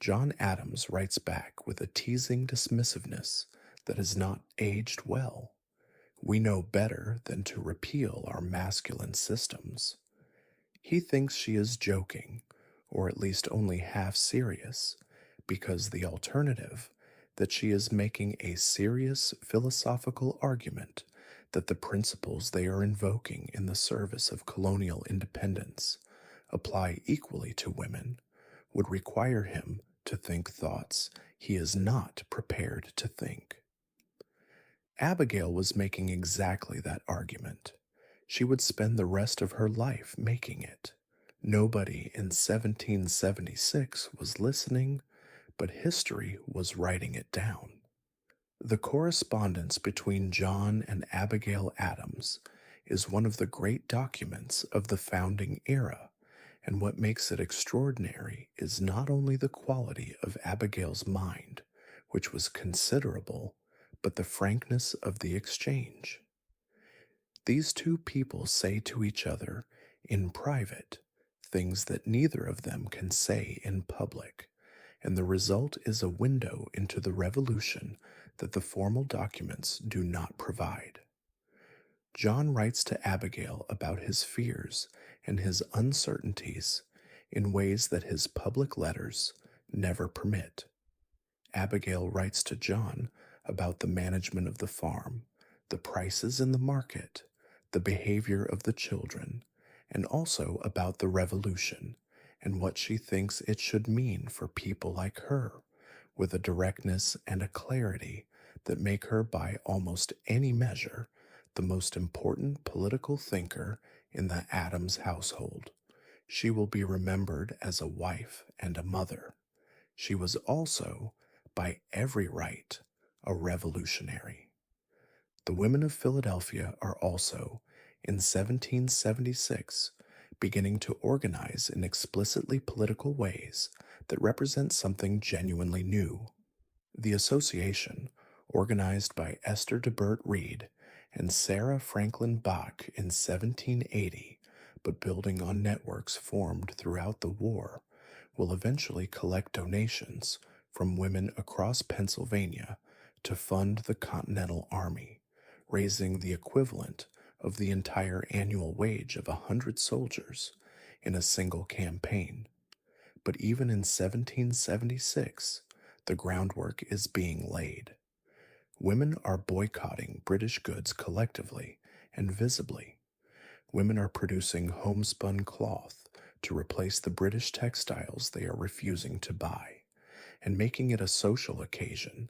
John Adams writes back with a teasing dismissiveness that has not aged well. We know better than to repeal our masculine systems. He thinks she is joking, or at least only half serious, because the alternative, that she is making a serious philosophical argument that the principles they are invoking in the service of colonial independence apply equally to women, would require him to think thoughts he is not prepared to think. Abigail was making exactly that argument. She would spend the rest of her life making it. Nobody in 1776 was listening, but history was writing it down. The correspondence between John and Abigail Adams is one of the great documents of the founding era, and what makes it extraordinary is not only the quality of Abigail's mind, which was considerable, but the frankness of the exchange. These two people say to each other in private things that neither of them can say in public, and the result is a window into the revolution that the formal documents do not provide. John writes to Abigail about his fears and his uncertainties in ways that his public letters never permit. Abigail writes to John about the management of the farm, the prices in the market, the behavior of the children, and also about the revolution and what she thinks it should mean for people like her, with a directness and a clarity that make her, by almost any measure, the most important political thinker in the Adams household. She will be remembered as a wife and a mother. She was also, by every right, a revolutionary. The women of Philadelphia are also, in 1776, beginning to organize in explicitly political ways that represent something genuinely new. The association, organized by Esther de Burt Reed and Sarah Franklin Bach in 1780, but building on networks formed throughout the war, will eventually collect donations from women across Pennsylvania to fund the Continental Army, raising the equivalent of the entire annual wage of 100 soldiers in a single campaign. But even in 1776, the groundwork is being laid. Women are boycotting British goods collectively and visibly. Women are producing homespun cloth to replace the British textiles they are refusing to buy, and making it a social occasion.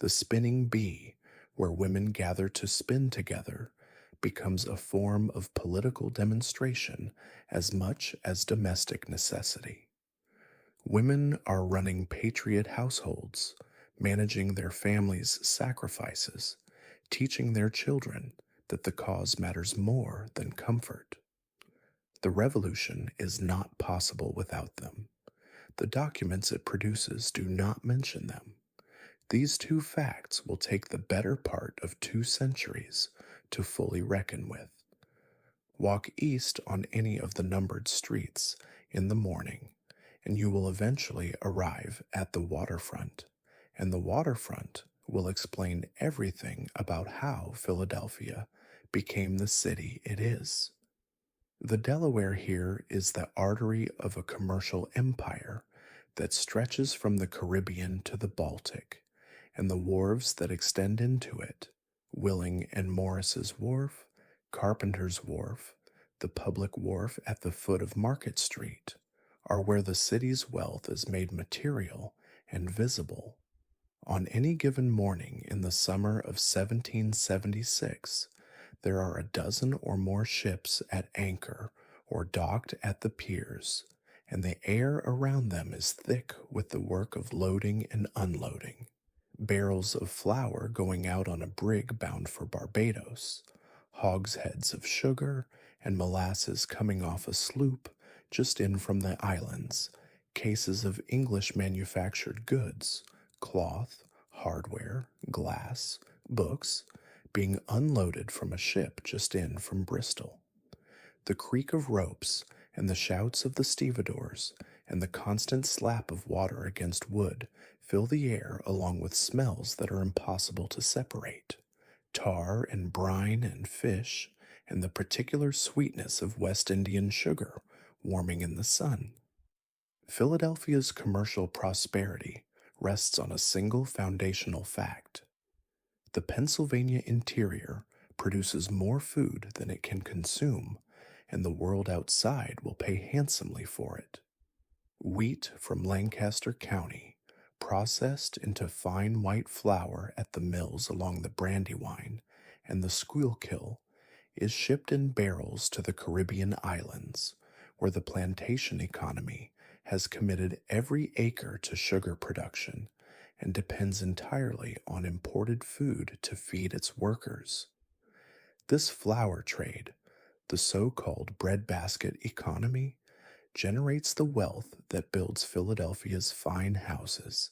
The spinning bee, where women gather to spin together, becomes a form of political demonstration as much as domestic necessity. Women are running patriot households, managing their families' sacrifices, teaching their children that the cause matters more than comfort. The revolution is not possible without them. The documents it produces do not mention them. These two facts will take the better part of 2 centuries to fully reckon with. Walk east on any of the numbered streets in the morning, and you will eventually arrive at the waterfront, and the waterfront will explain everything about how Philadelphia became the city it is. The Delaware here is the artery of a commercial empire that stretches from the Caribbean to the Baltic, and the wharves that extend into it, Willing and Morris's Wharf, Carpenter's Wharf, the public wharf at the foot of Market Street, are where the city's wealth is made material and visible. On any given morning in the summer of 1776, there are a dozen or more ships at anchor or docked at the piers, and the air around them is thick with the work of loading and unloading. Barrels of flour going out on a brig bound for Barbados, hogsheads of sugar and molasses coming off a sloop just in from the islands, cases of English manufactured goods, cloth, hardware, glass, books, being unloaded from a ship just in from Bristol. The creak of ropes and the shouts of the stevedores and the constant slap of water against wood fill the air along with smells that are impossible to separate. Tar and brine and fish, and the particular sweetness of West Indian sugar warming in the sun. Philadelphia's commercial prosperity rests on a single foundational fact. The Pennsylvania interior produces more food than it can consume, and the world outside will pay handsomely for it. Wheat from Lancaster County, processed into fine white flour at the mills along the Brandywine and the Schuylkill, is shipped in barrels to the Caribbean islands, where the plantation economy has committed every acre to sugar production and depends entirely on imported food to feed its workers. This flour trade, The so-called breadbasket economy generates the wealth that builds Philadelphia's fine houses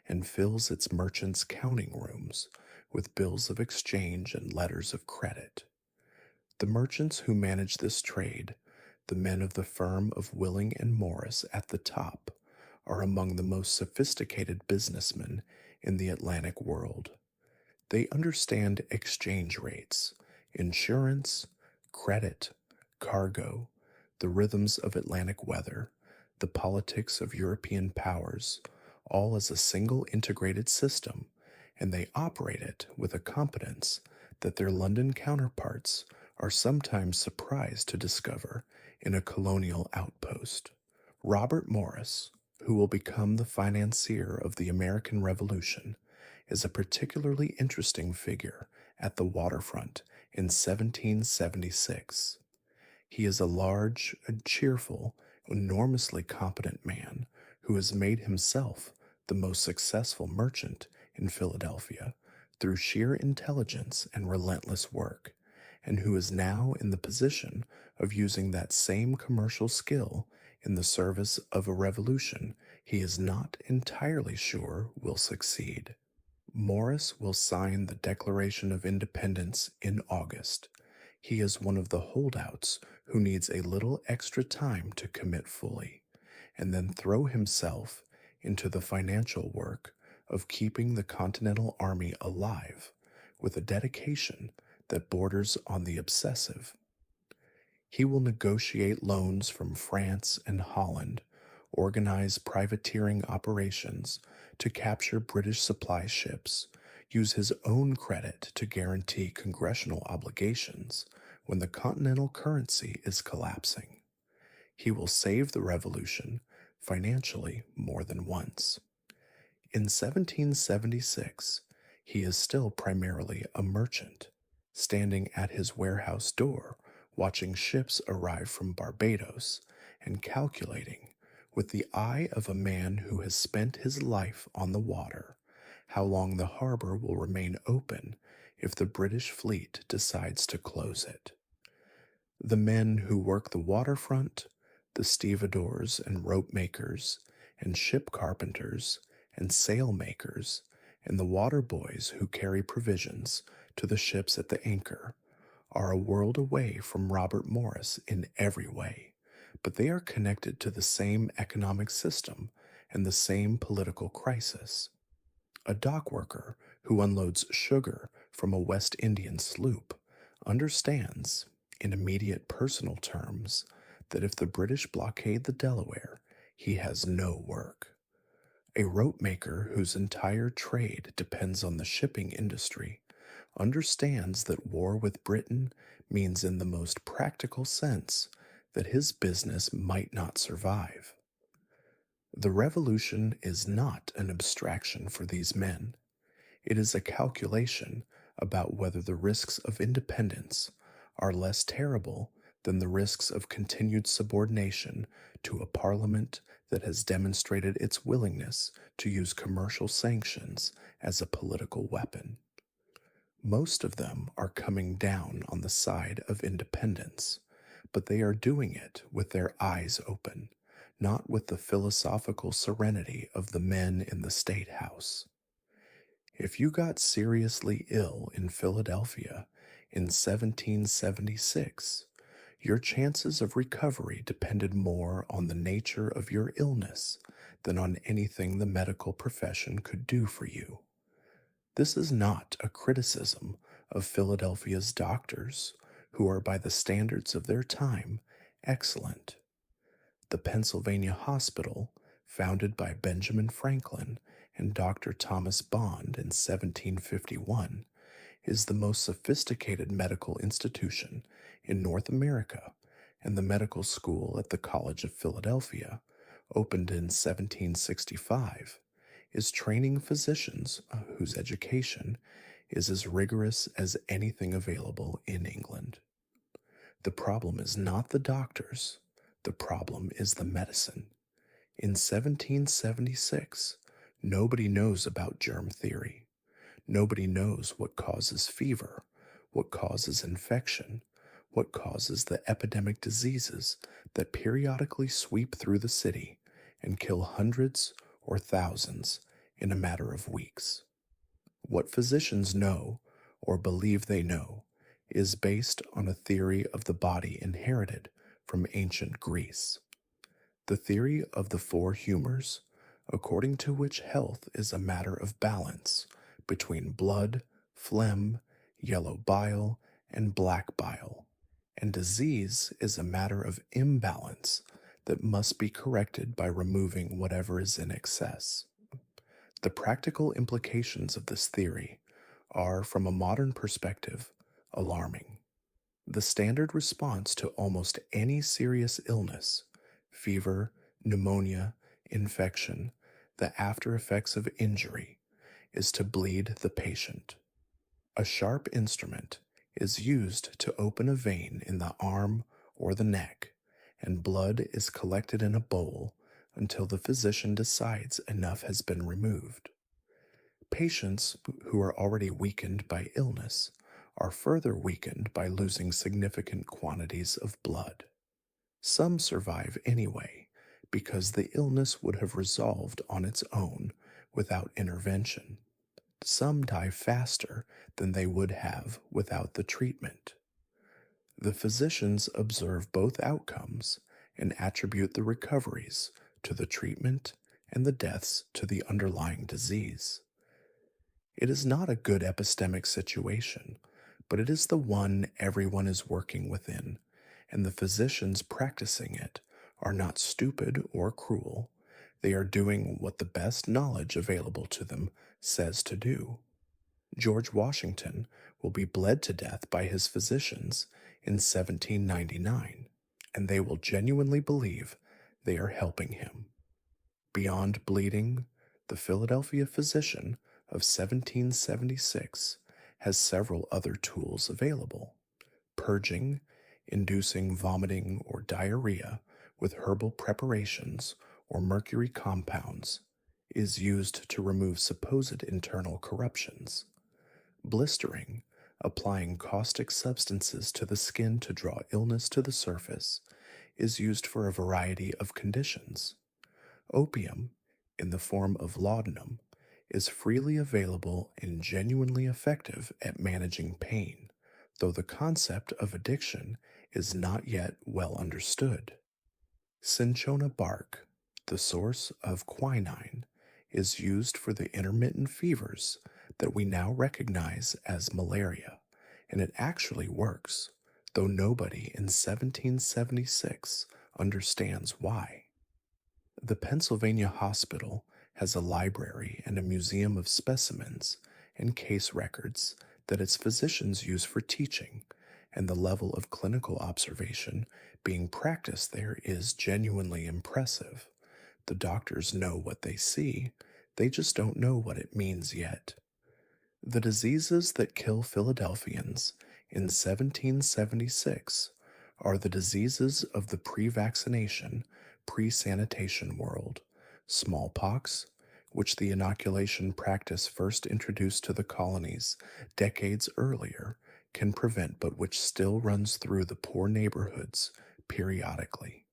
and fills its merchants' counting rooms with bills of exchange and letters of credit. The merchants who manage this trade, the men of the firm of Willing and Morris at the top, are among the most sophisticated businessmen in the Atlantic world. They understand exchange rates, insurance, credit, cargo, the rhythms of Atlantic weather, the politics of European powers, all as a single integrated system, and they operate it with a competence that their London counterparts are sometimes surprised to discover in a colonial outpost. Robert Morris, who will become the financier of the American Revolution, is a particularly interesting figure at the waterfront in 1776. He is a large, and cheerful, enormously competent man who has made himself the most successful merchant in Philadelphia through sheer intelligence and relentless work, and who is now in the position of using that same commercial skill in the service of a revolution he is not entirely sure will succeed. Morris will sign the Declaration of Independence in August. He is one of the holdouts who needs a little extra time to commit fully, and then throw himself into the financial work of keeping the Continental Army alive with a dedication that borders on the obsessive. He will negotiate loans from France and Holland, organize privateering operations to capture British supply ships, use his own credit to guarantee congressional obligations when the continental currency is collapsing. He will save the revolution financially more than once. In 1776, he is still primarily a merchant, standing at his warehouse door, watching ships arrive from Barbados and calculating, with the eye of a man who has spent his life on the water, how long the harbor will remain open if the British fleet decides to close it. The men who work the waterfront, the stevedores and rope makers, and ship carpenters, and sail makers, and the water boys who carry provisions to the ships at the anchor, are a world away from Robert Morris in every way, but they are connected to the same economic system and the same political crisis. A dock worker who unloads sugar from a West Indian sloop understands, in immediate personal terms, that if the British blockade the Delaware, he has no work. A rope maker whose entire trade depends on the shipping industry understands that war with Britain means, in the most practical sense, that his business might not survive. The revolution is not an abstraction for these men. It is a calculation about whether the risks of independence are less terrible than the risks of continued subordination to a parliament that has demonstrated its willingness to use commercial sanctions as a political weapon. Most of them are coming down on the side of independence, but they are doing it with their eyes open, not with the philosophical serenity of the men in the State House. If you got seriously ill in Philadelphia in 1776, your chances of recovery depended more on the nature of your illness than on anything the medical profession could do for you. This is not a criticism of Philadelphia's doctors, who are, by the standards of their time, excellent. The Pennsylvania Hospital, founded by Benjamin Franklin and Dr. Thomas Bond in 1751, is the most sophisticated medical institution in North America, and the medical school at the College of Philadelphia, opened in 1765, is training physicians whose education is as rigorous as anything available in England. The problem is not the doctors, the problem is the medicine. In 1776, nobody knows about germ theory. Nobody knows what causes fever, what causes infection, what causes the epidemic diseases that periodically sweep through the city and kill hundreds or thousands in a matter of weeks. What physicians know or believe they know is based on a theory of the body inherited from ancient Greece. The theory of the four humors, according to which health is a matter of balance between blood, phlegm, yellow bile, and black bile, and disease is a matter of imbalance that must be corrected by removing whatever is in excess. The practical implications of this theory are, from a modern perspective, alarming. The standard response to almost any serious illness, fever, pneumonia, infection, the after effects of injury, is to bleed the patient. A sharp instrument is used to open a vein in the arm or the neck, and blood is collected in a bowl until the physician decides enough has been removed. Patients who are already weakened by illness are further weakened by losing significant quantities of blood. Some survive anyway because the illness would have resolved on its own without intervention. Some die faster than they would have without the treatment. The physicians observe both outcomes and attribute the recoveries to the treatment and the deaths to the underlying disease. It is not a good epistemic situation, but it is the one everyone is working within, and the physicians practicing it are not stupid or cruel. They are doing what the best knowledge available to them says to do. George Washington will be bled to death by his physicians in 1799, and they will genuinely believe they are helping him. Beyond bleeding, the Philadelphia physician of 1776 has several other tools available. Purging, inducing vomiting or diarrhea with herbal preparations or mercury compounds, is used to remove supposed internal corruptions. Blistering, applying caustic substances to the skin to draw illness to the surface, is used for a variety of conditions. Opium, in the form of laudanum, is freely available and genuinely effective at managing pain, though the concept of addiction is not yet well understood. Cinchona bark, the source of quinine, is used for the intermittent fevers that we now recognize as malaria, and it actually works, though nobody in 1776 understands why. The Pennsylvania Hospital has a library and a museum of specimens and case records that its physicians use for teaching, and the level of clinical observation being practiced there is genuinely impressive. The doctors know what they see, they just don't know what it means yet. The diseases that kill Philadelphians in 1776 are the diseases of the pre-vaccination, pre-sanitation world: smallpox, which the inoculation practice first introduced to the colonies decades earlier can prevent but which still runs through the poor neighborhoods periodically;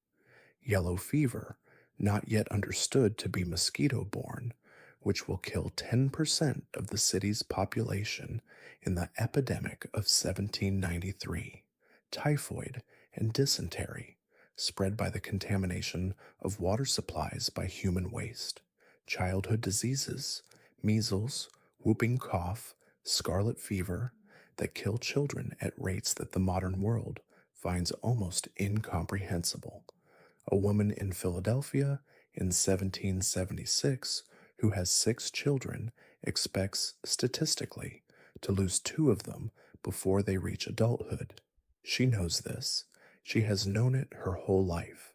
yellow fever, not yet understood to be mosquito-borne, which will kill 10% of the city's population in the epidemic of 1793, typhoid and dysentery, spread by the contamination of water supplies by human waste, childhood diseases, measles, whooping cough, scarlet fever, that kill children at rates that the modern world finds almost incomprehensible. A woman in Philadelphia in 1776 who has 6 children expects, statistically, to lose 2 of them before they reach adulthood. She knows this. She has known it her whole life.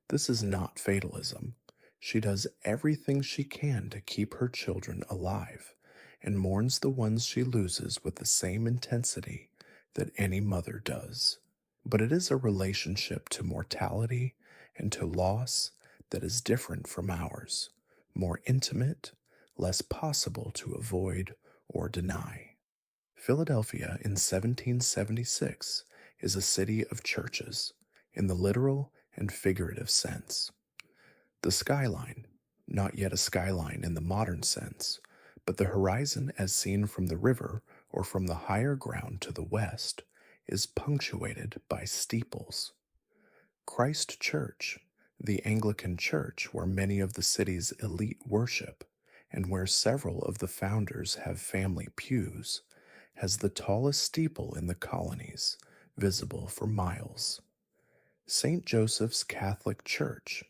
This is not fatalism. She does everything she can to keep her children alive, and mourns the ones she loses with the same intensity that any mother does. But it is a relationship to mortality and to loss that is different from ours, more intimate, less possible to avoid or deny. Philadelphia in 1776 is a city of churches, in the literal and figurative sense. The skyline, not yet a skyline in the modern sense, but the horizon as seen from the river or from the higher ground to the west, is punctuated by steeples. Christ Church, the Anglican church where many of the city's elite worship, and where several of the founders have family pews, has the tallest steeple in the colonies, visible for miles. St. Joseph's Catholic Church,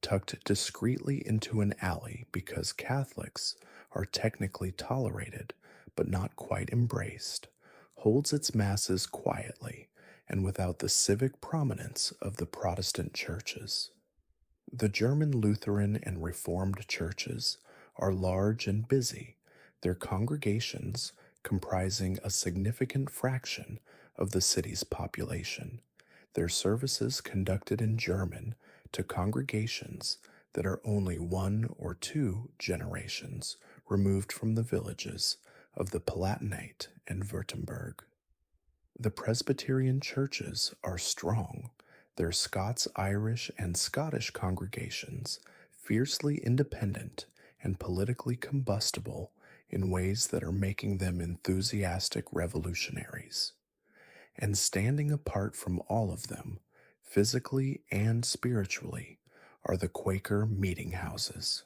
tucked discreetly into an alley because Catholics are technically tolerated but not quite embraced, holds its masses quietly and without the civic prominence of the Protestant churches. The German Lutheran and Reformed churches are large and busy, their congregations comprising a significant fraction of the city's population, their services conducted in German to congregations that are only one or two generations removed from the villages of the Palatinate and Württemberg. The Presbyterian churches are strong, their Scots Irish and Scottish congregations fiercely independent and politically combustible in ways that are making them enthusiastic revolutionaries. And standing apart from all of them, physically and spiritually, are the Quaker meeting houses.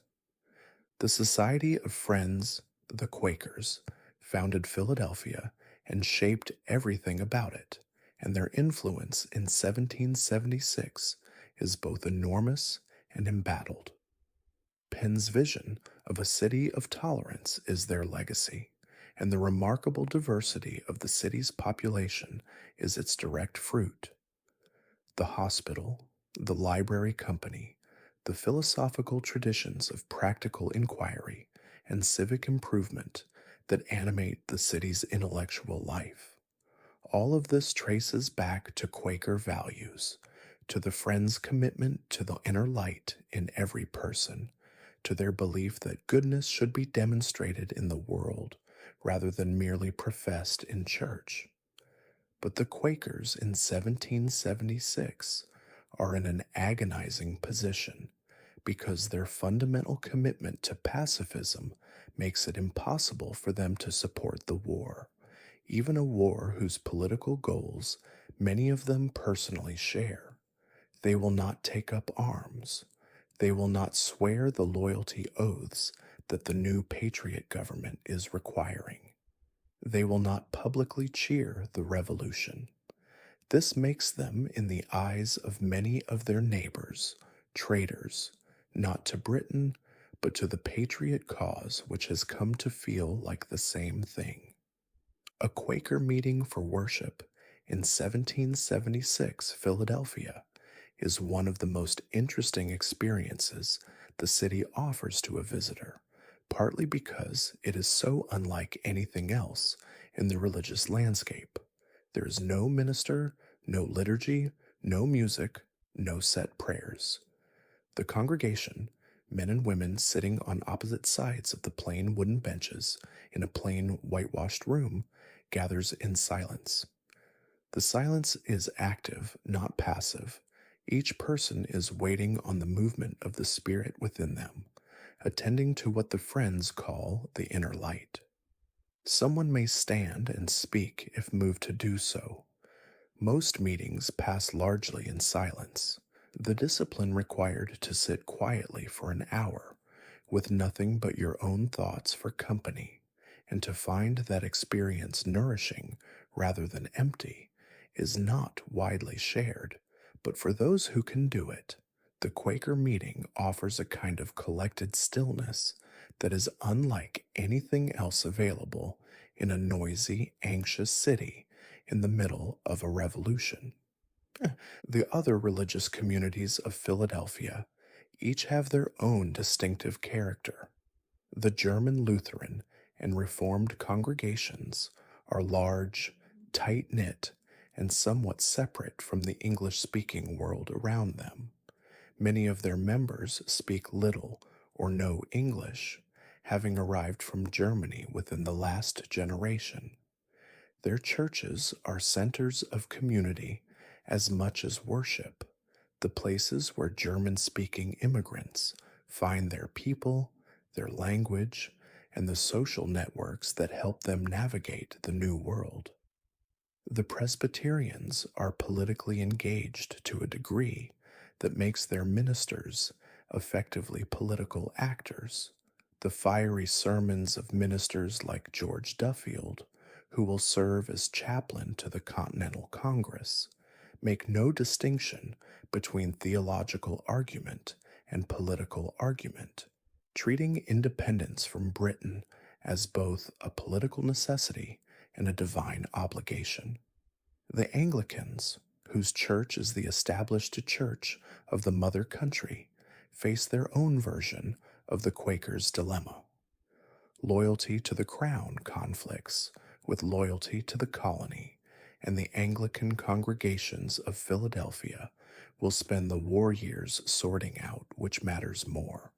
The Society of Friends, the Quakers, founded Philadelphia and shaped everything about it, and their influence in 1776 is both enormous and embattled. Penn's vision of a city of tolerance is their legacy, and the remarkable diversity of the city's population is its direct fruit. The hospital, the library company, the philosophical traditions of practical inquiry and civic improvement that animate the city's intellectual life. All of this traces back to Quaker values, to the Friends' commitment to the inner light in every person, to their belief that goodness should be demonstrated in the world rather than merely professed in church. But the Quakers in 1776 are in an agonizing position because their fundamental commitment to pacifism makes it impossible for them to support the war, even a war whose political goals many of them personally share. They will not take up arms. They will not swear the loyalty oaths that the new patriot government is requiring. They will not publicly cheer the revolution. This makes them, in the eyes of many of their neighbors, traitors, not to Britain, but to the patriot cause which has come to feel like the same thing. A Quaker meeting for worship in 1776 Philadelphia is one of the most interesting experiences the city offers to a visitor, partly because it is so unlike anything else in the religious landscape. There is no minister, no liturgy, no music, no set prayers. The congregation, men and women sitting on opposite sides of the plain wooden benches in a plain whitewashed room, gathers in silence. The silence is active, not passive. Each person is waiting on the movement of the spirit within them, attending to what the Friends call the inner light. Someone may stand and speak if moved to do so. Most meetings pass largely in silence. The discipline required to sit quietly for an hour, with nothing but your own thoughts for company, and to find that experience nourishing rather than empty, is not widely shared, but for those who can do it, the Quaker meeting offers a kind of collected stillness that is unlike anything else available in a noisy, anxious city in the middle of a revolution. The other religious communities of Philadelphia each have their own distinctive character. The German Lutheran and Reformed congregations are large, tight-knit, and somewhat separate from the English-speaking world around them. Many of their members speak little or no English, having arrived from Germany within the last generation. Their churches are centers of community as much as worship, the places where German speaking immigrants find their people, their language, and the social networks that help them navigate the new world. The Presbyterians are politically engaged to a degree that makes their ministers effectively political actors. The fiery sermons of ministers like George Duffield, who will serve as chaplain to the Continental Congress, make no distinction between theological argument and political argument, treating independence from Britain as both a political necessity and a divine obligation. The Anglicans, whose church is the established church of the mother country, face their own version of the Quaker's dilemma. Loyalty to the crown conflicts with loyalty to the colony, and the Anglican congregations of Philadelphia will spend the war years sorting out which matters more,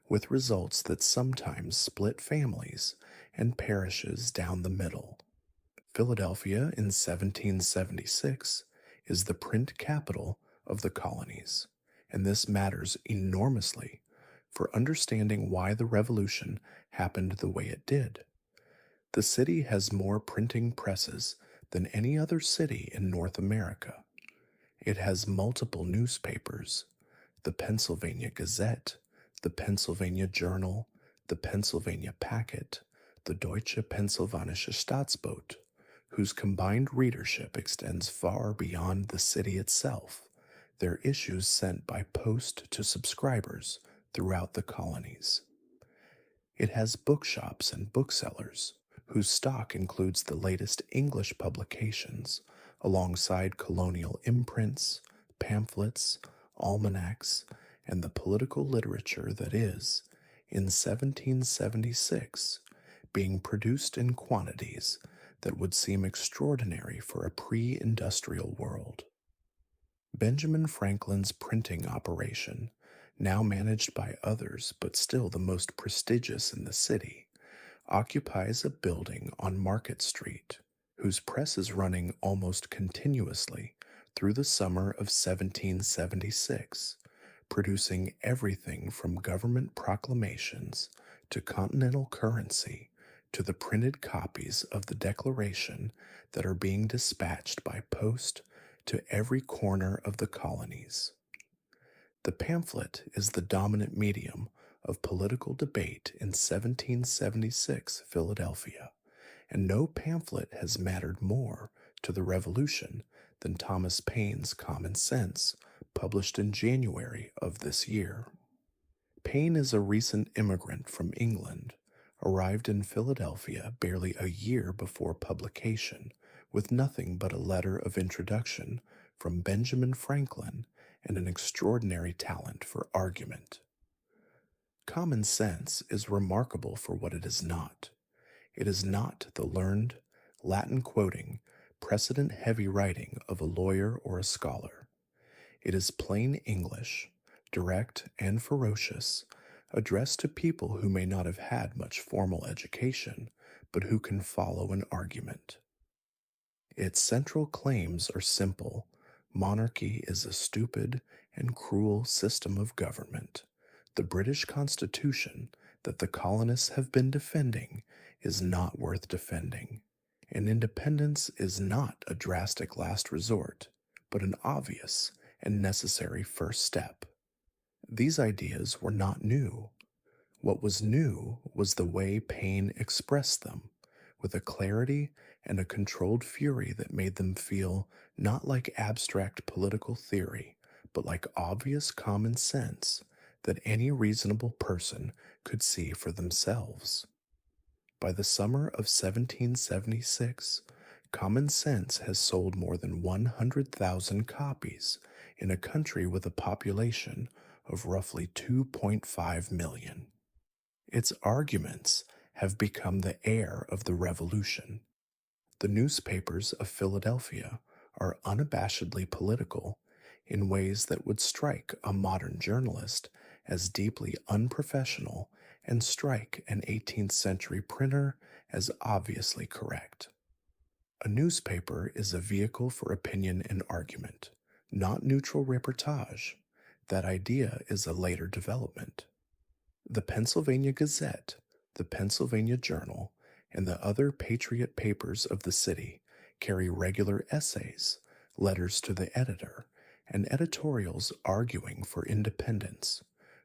with results that sometimes split families and parishes down the middle. Philadelphia in 1776 is the print capital of the colonies, and this matters enormously for understanding why the revolution happened the way it did. The city has more printing presses than any other city in North America. It has multiple newspapers: the Pennsylvania Gazette, the Pennsylvania Journal, the Pennsylvania Packet, the Deutsche Pennsylvanische Staatsbote, whose combined readership extends far beyond the city itself, their issues sent by post to subscribers throughout the colonies. It has bookshops and booksellers, whose stock includes the latest English publications, alongside colonial imprints, pamphlets, almanacs, and the political literature that is, in 1776, being produced in quantities that would seem extraordinary for a pre-industrial world. Benjamin Franklin's printing operation, now managed by others but still the most prestigious in the city, occupies a building on Market Street, whose press is running almost continuously through the summer of 1776, producing everything from government proclamations to continental currency to the printed copies of the Declaration that are being dispatched by post to every corner of the colonies. The pamphlet is the dominant medium of political debate in 1776 Philadelphia, and no pamphlet has mattered more to the Revolution than Thomas Paine's Common Sense, published in January of this year. Paine is a recent immigrant from England, arrived in Philadelphia barely a year before publication, with nothing but a letter of introduction from Benjamin Franklin and an extraordinary talent for argument. Common Sense is remarkable for what it is not. It is not the learned, Latin-quoting, precedent-heavy writing of a lawyer or a scholar. It is plain English, direct and ferocious, addressed to people who may not have had much formal education, but who can follow an argument. Its central claims are simple. Monarchy is a stupid and cruel system of government. The British Constitution that the colonists have been defending is not worth defending, and independence is not a drastic last resort, but an obvious and necessary first step. These ideas were not new. What was new was the way Paine expressed them, with a clarity and a controlled fury that made them feel not like abstract political theory, but like obvious common sense that any reasonable person could see for themselves. By the summer of 1776, Common Sense has sold more than 100,000 copies in a country with a population of roughly 2.5 million. Its arguments have become the air of the Revolution. The newspapers of Philadelphia are unabashedly political in ways that would strike a modern journalist as deeply unprofessional and strike an 18th century printer as obviously correct. A newspaper is a vehicle for opinion and argument, not neutral reportage. That idea is a later development. The Pennsylvania Gazette, the Pennsylvania Journal, and the other patriot papers of the city carry regular essays, letters to the editor, and editorials arguing for independence,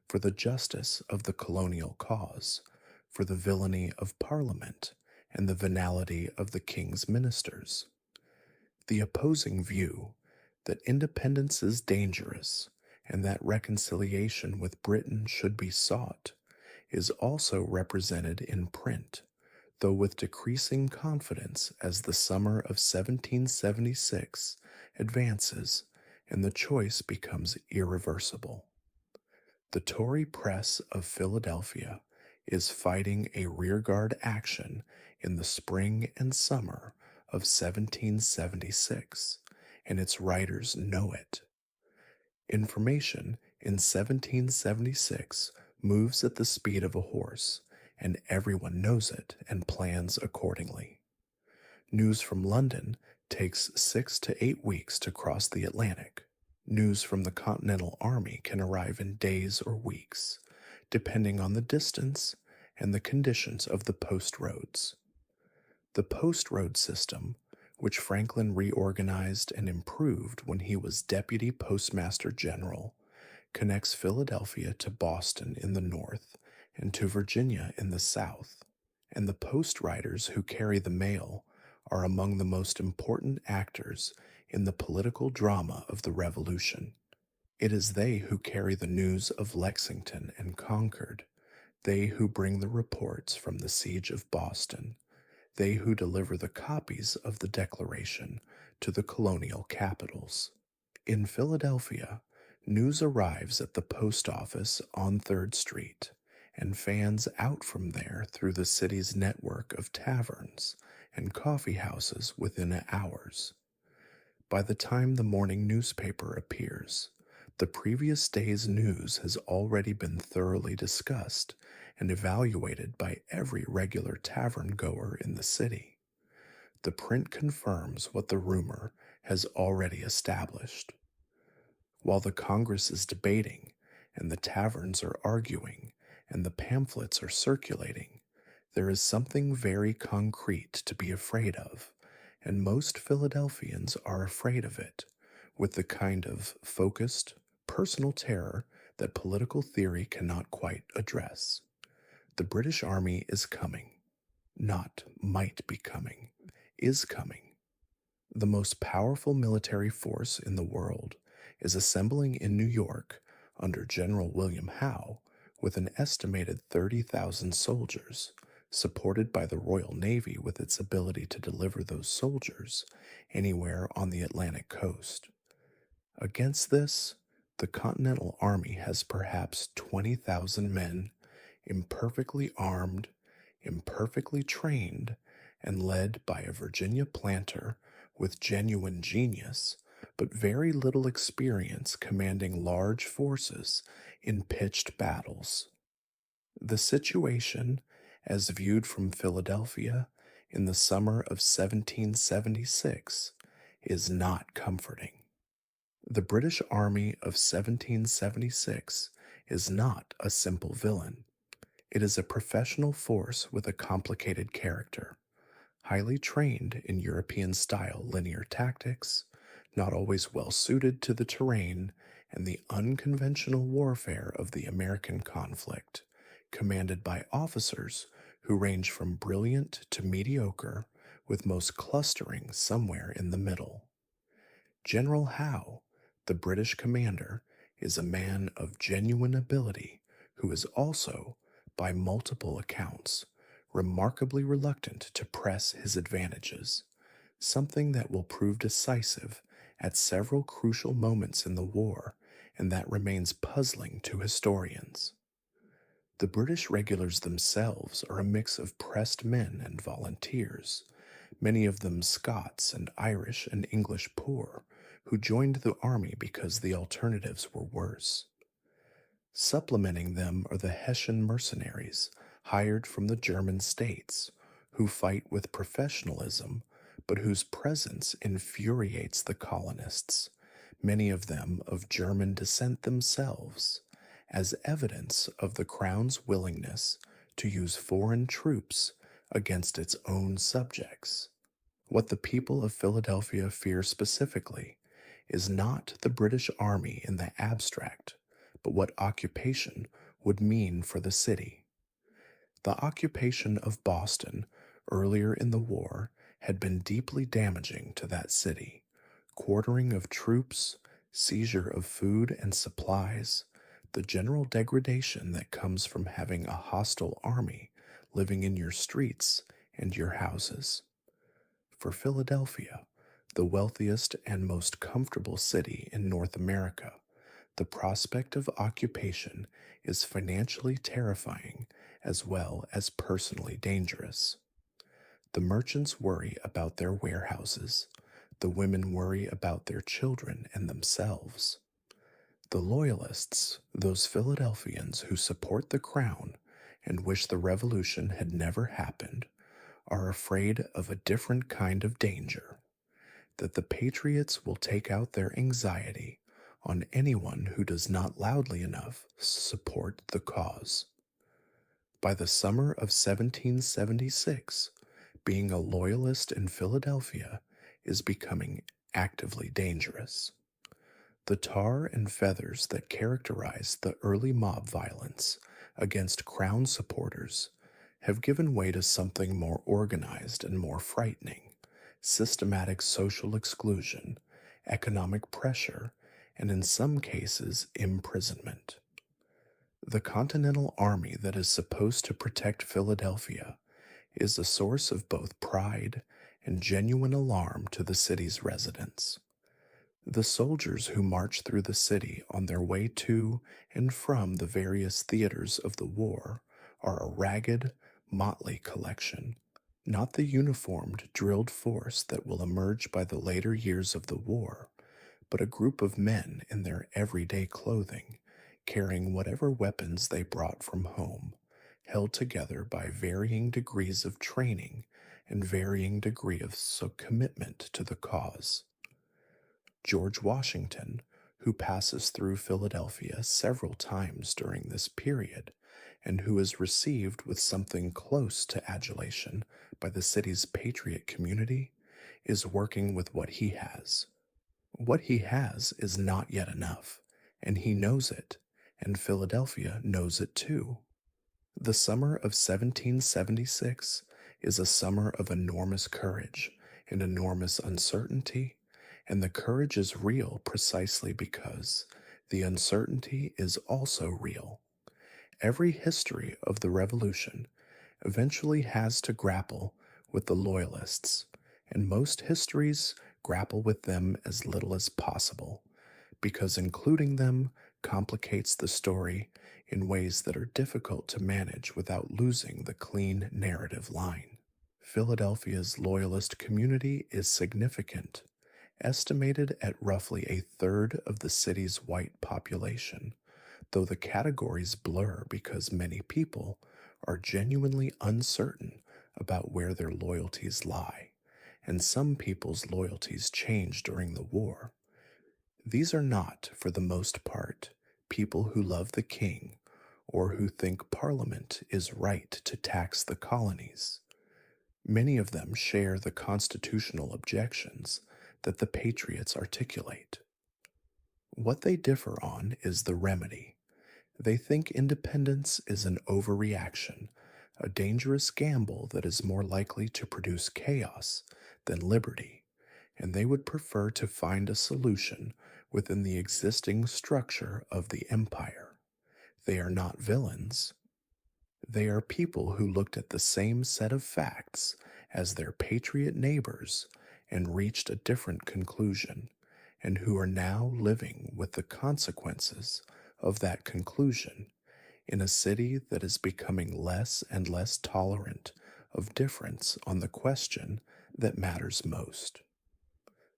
for the justice of the colonial cause, for the villainy of Parliament, and the venality of the king's ministers. The opposing view that independence is dangerous and that reconciliation with Britain should be sought is also represented in print, though with decreasing confidence as the summer of 1776 advances and the choice becomes irreversible. The Tory press of Philadelphia is fighting a rearguard action in the spring and summer of 1776, and its writers know it. Information in 1776 moves at the speed of a horse, and everyone knows it and plans accordingly. News from London takes 6 to 8 weeks to cross the Atlantic. News from the Continental Army can arrive in days or weeks, depending on the distance and the conditions of the post roads. The post road system, which Franklin reorganized and improved when he was Deputy Postmaster General, connects Philadelphia to Boston in the north and to Virginia in the south, and the post riders who carry the mail are among the most important actors in the political drama of the Revolution. It is they who carry the news of Lexington and Concord, they who bring the reports from the siege of Boston, they who deliver the copies of the Declaration to the colonial capitals. In Philadelphia, news arrives at the post office on 3rd Street and fans out from there through the city's network of taverns and coffee houses within hours. By the time the morning newspaper appears, the previous day's news has already been thoroughly discussed and evaluated by every regular tavern goer in the city. The print confirms what the rumor has already established. While the Congress is debating, and the taverns are arguing, and the pamphlets are circulating, there is something very concrete to be afraid of, and most Philadelphians are afraid of it, with the kind of focused, personal terror that political theory cannot quite address. The British Army is coming, not might be coming, is coming. The most powerful military force in the world is assembling in New York under General William Howe with an estimated 30,000 soldiers, supported by the Royal Navy with its ability to deliver those soldiers anywhere on the Atlantic coast. Against this, the Continental Army has perhaps 20,000 men, imperfectly armed, imperfectly trained, and led by a Virginia planter with genuine genius, but very little experience commanding large forces in pitched battles. The situation, as viewed from Philadelphia in the summer of 1776, is not comforting. The British Army of 1776 is not a simple villain. It is a professional force with a complicated character, highly trained in European-style linear tactics, not always well suited to the terrain and the unconventional warfare of the American conflict, commanded by officers who range from brilliant to mediocre, with most clustering somewhere in the middle. General Howe, the British commander, is a man of genuine ability who is also, by multiple accounts, remarkably reluctant to press his advantages, something that will prove decisive at several crucial moments in the war and that remains puzzling to historians. The British regulars themselves are a mix of pressed men and volunteers, many of them Scots and Irish and English poor, who joined the army because the alternatives were worse. Supplementing them are the Hessian mercenaries hired from the German states, who fight with professionalism but whose presence infuriates the colonists, many of them of German descent themselves, as evidence of the Crown's willingness to use foreign troops against its own subjects. What the people of Philadelphia fear specifically is not the British Army in the abstract, but what occupation would mean for the city. The occupation of Boston earlier in the war had been deeply damaging to that city. Quartering of troops, seizure of food and supplies, the general degradation that comes from having a hostile army living in your streets and your houses. For Philadelphia, the wealthiest and most comfortable city in North America, the prospect of occupation is financially terrifying as well as personally dangerous. The merchants worry about their warehouses. The women worry about their children and themselves. The loyalists, those Philadelphians who support the crown and wish the revolution had never happened, are afraid of a different kind of danger, that the patriots will take out their anxiety on anyone who does not loudly enough support the cause. By the summer of 1776, being a loyalist in Philadelphia is becoming actively dangerous. The tar and feathers that characterized the early mob violence against Crown supporters have given way to something more organized and more frightening: systematic social exclusion, economic pressure, and in some cases, imprisonment. The Continental Army that is supposed to protect Philadelphia is a source of both pride and genuine alarm to the city's residents. The soldiers who march through the city on their way to and from the various theaters of the war are a ragged, motley collection, not the uniformed, drilled force that will emerge by the later years of the war, but a group of men in their everyday clothing, carrying whatever weapons they brought from home, held together by varying degrees of training and varying degree of commitment to the cause. George Washington, who passes through Philadelphia several times during this period, and who is received with something close to adulation by the city's patriot community, is working with what he has. What he has is not yet enough, and he knows it, and Philadelphia knows it too. The summer of 1776 is a summer of enormous courage and enormous uncertainty, and the courage is real precisely because the uncertainty is also real. Every history of the Revolution eventually has to grapple with the Loyalists, and most histories grapple with them as little as possible, because including them complicates the story in ways that are difficult to manage without losing the clean narrative line. Philadelphia's Loyalist community is significant, estimated at roughly a third of the city's white population, though the categories blur because many people are genuinely uncertain about where their loyalties lie, and some people's loyalties change during the war. These are not, for the most part, people who love the king or who think Parliament is right to tax the colonies. Many of them share the constitutional objections that the patriots articulate. What they differ on is the remedy. They think independence is an overreaction, a dangerous gamble that is more likely to produce chaos than liberty, and they would prefer to find a solution within the existing structure of the empire. They are not villains. They are people who looked at the same set of facts as their patriot neighbors and reached a different conclusion, and who are now living with the consequences of that conclusion in a city that is becoming less and less tolerant of difference on the question that matters most.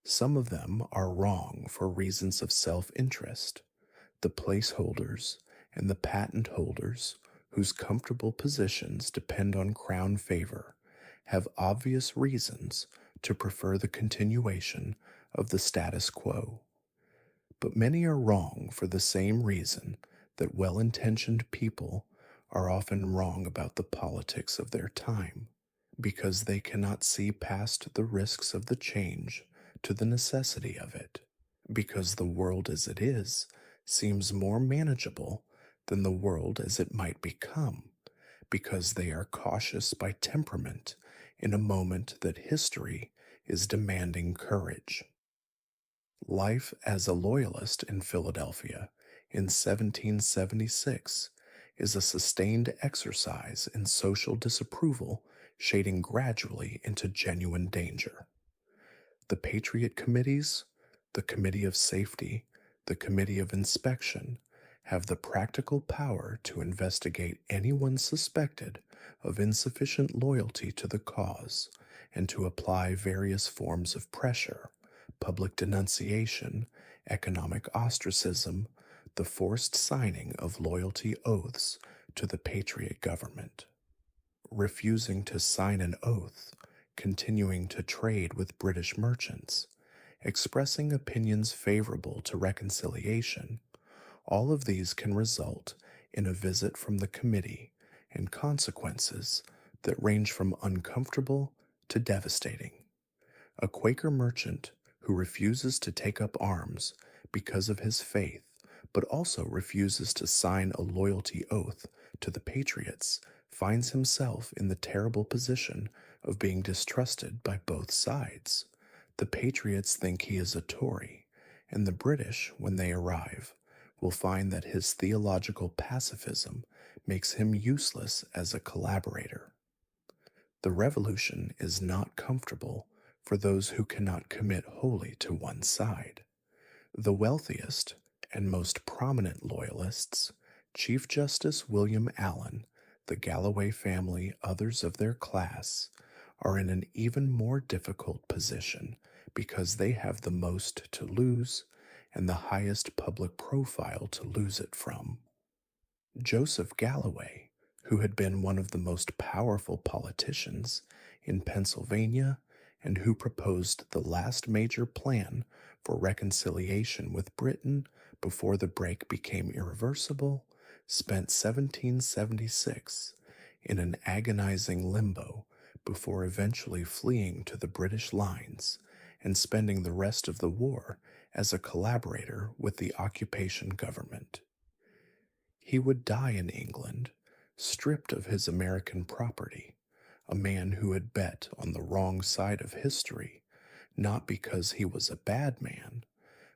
Some of them are wrong for reasons of self-interest. The placeholders and the patent holders, whose comfortable positions depend on crown favor, have obvious reasons to prefer the continuation of the status quo. But many are wrong for the same reason that well intentioned people are often wrong about the politics of their time, because they cannot see past the risks of the change to the necessity of it, because the world as it is seems more manageable than the world as it might become, because they are cautious by temperament in a moment that history is demanding courage. Life as a loyalist in Philadelphia in 1776 is a sustained exercise in social disapproval shading gradually into genuine danger. The Patriot Committees, the Committee of Safety, the Committee of Inspection have the practical power to investigate anyone suspected of insufficient loyalty to the cause and to apply various forms of pressure, public denunciation, economic ostracism, the forced signing of loyalty oaths to the Patriot government. Refusing to sign an oath, continuing to trade with British merchants, expressing opinions favorable to reconciliation, all of these can result in a visit from the committee and consequences that range from uncomfortable to devastating. A Quaker merchant who refuses to take up arms because of his faith, but also refuses to sign a loyalty oath to the Patriots, finds himself in the terrible position of being distrusted by both sides. The Patriots think he is a Tory, and the British, when they arrive, will find that his theological pacifism makes him useless as a collaborator. The revolution is not comfortable for those who cannot commit wholly to one side. The wealthiest and most prominent loyalists, Chief Justice William Allen, the Galloway family, others of their class, are in an even more difficult position because they have the most to lose and the highest public profile to lose it from. Joseph Galloway, who had been one of the most powerful politicians in Pennsylvania and who proposed the last major plan for reconciliation with Britain before the break became irreversible, spent 1776 in an agonizing limbo before eventually fleeing to the British lines and spending the rest of the war as a collaborator with the occupation government. He would die in England, stripped of his American property, a man who had bet on the wrong side of history, not because he was a bad man,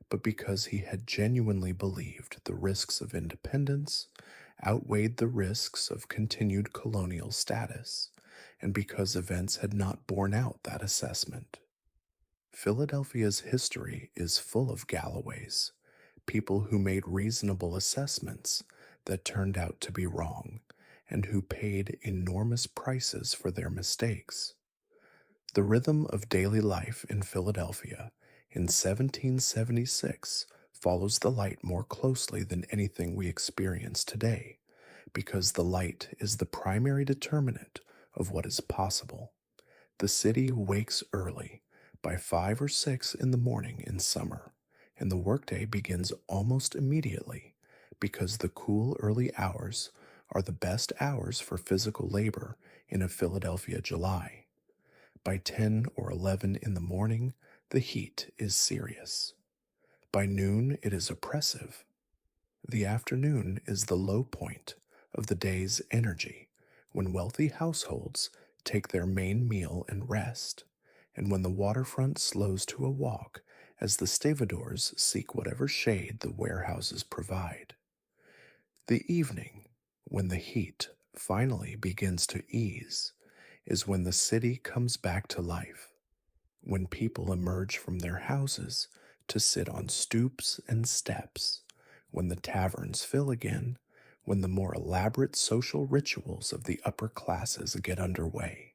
but because he had genuinely believed the risks of independence outweighed the risks of continued colonial status, and because events had not borne out that assessment. Philadelphia's history is full of Galloways, people who made reasonable assessments that turned out to be wrong, and who paid enormous prices for their mistakes. The rhythm of daily life in Philadelphia in 1776 follows the light more closely than anything we experience today, because the light is the primary determinant of what is possible. The city wakes early, by 5 or 6 in the morning in summer, and the workday begins almost immediately, because the cool early hours are the best hours for physical labor in a Philadelphia July. By 10 or 11 in the morning, the heat is serious. By noon, it is oppressive. The afternoon is the low point of the day's energy, when wealthy households take their main meal and rest, and when the waterfront slows to a walk as the stevedores seek whatever shade the warehouses provide. The evening, when the heat finally begins to ease, is when the city comes back to life, when people emerge from their houses to sit on stoops and steps, when the taverns fill again, when the more elaborate social rituals of the upper classes get underway.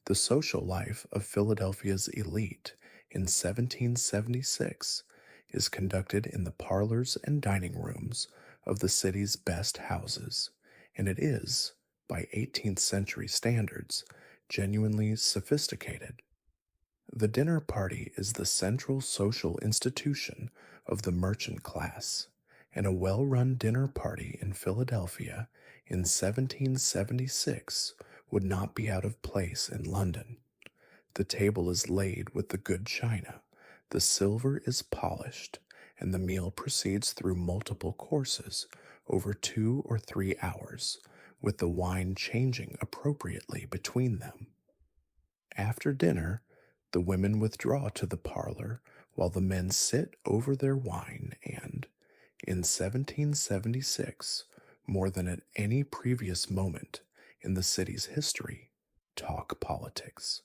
The social life of Philadelphia's elite in 1776 is conducted in the parlors and dining rooms of the city's best houses, and it is, by 18th century standards, genuinely sophisticated. The dinner party is the central social institution of the merchant class, and a well run dinner party in Philadelphia in 1776 would not be out of place in London. The table is laid with the good china, the silver is polished, and the meal proceeds through multiple courses over 2 or 3 hours, with the wine changing appropriately between them. After dinner, the women withdraw to the parlor while the men sit over their wine and, in 1776, more than at any previous moment in the city's history, talk politics.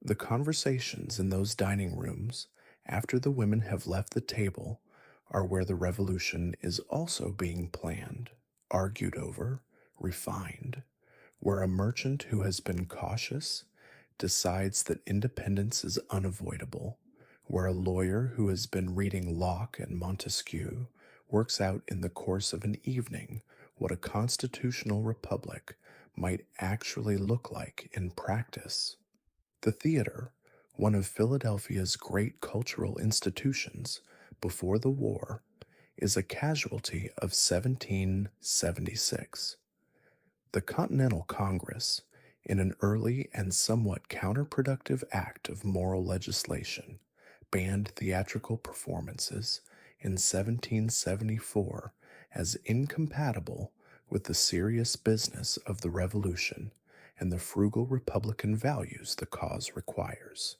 The conversations in those dining rooms, after the women have left the table, are where the revolution is also being planned, argued over, refined, where a merchant who has been cautious decides that independence is unavoidable, where a lawyer who has been reading Locke and Montesquieu works out in the course of an evening what a constitutional republic might actually look like in practice. The theater, one of Philadelphia's great cultural institutions before the war, is a casualty of 1776. The Continental Congress, in an early and somewhat counterproductive act of moral legislation, banned theatrical performances in 1774 as incompatible with the serious business of the Revolution and the frugal Republican values the cause requires.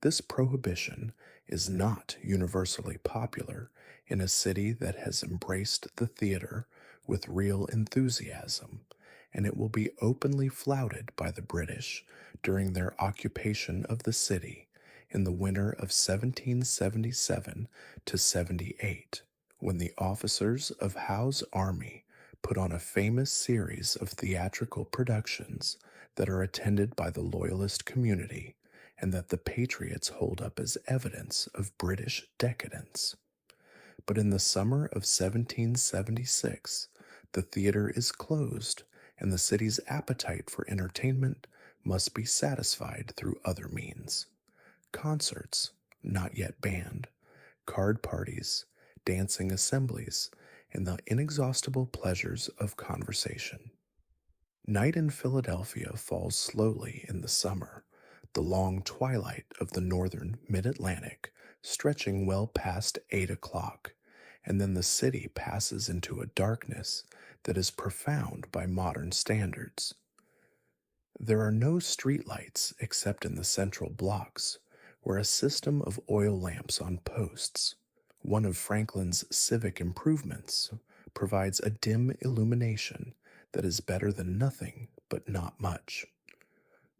This prohibition is not universally popular in a city that has embraced the theater with real enthusiasm, and it will be openly flouted by the British during their occupation of the city in the winter of 1777 to 78, when the officers of Howe's army put on a famous series of theatrical productions that are attended by the Loyalist community and that the Patriots hold up as evidence of British decadence. But in the summer of 1776, the theater is closed, and the city's appetite for entertainment must be satisfied through other means. Concerts, not yet banned, card parties, dancing assemblies, and the inexhaustible pleasures of conversation. Night in Philadelphia falls slowly in the summer, the long twilight of the northern mid-Atlantic stretching well past 8 o'clock, and then the city passes into a darkness that is profound by modern standards. There are no streetlights except in the central blocks, where a system of oil lamps on posts, one of Franklin's civic improvements, provides a dim illumination that is better than nothing but not much.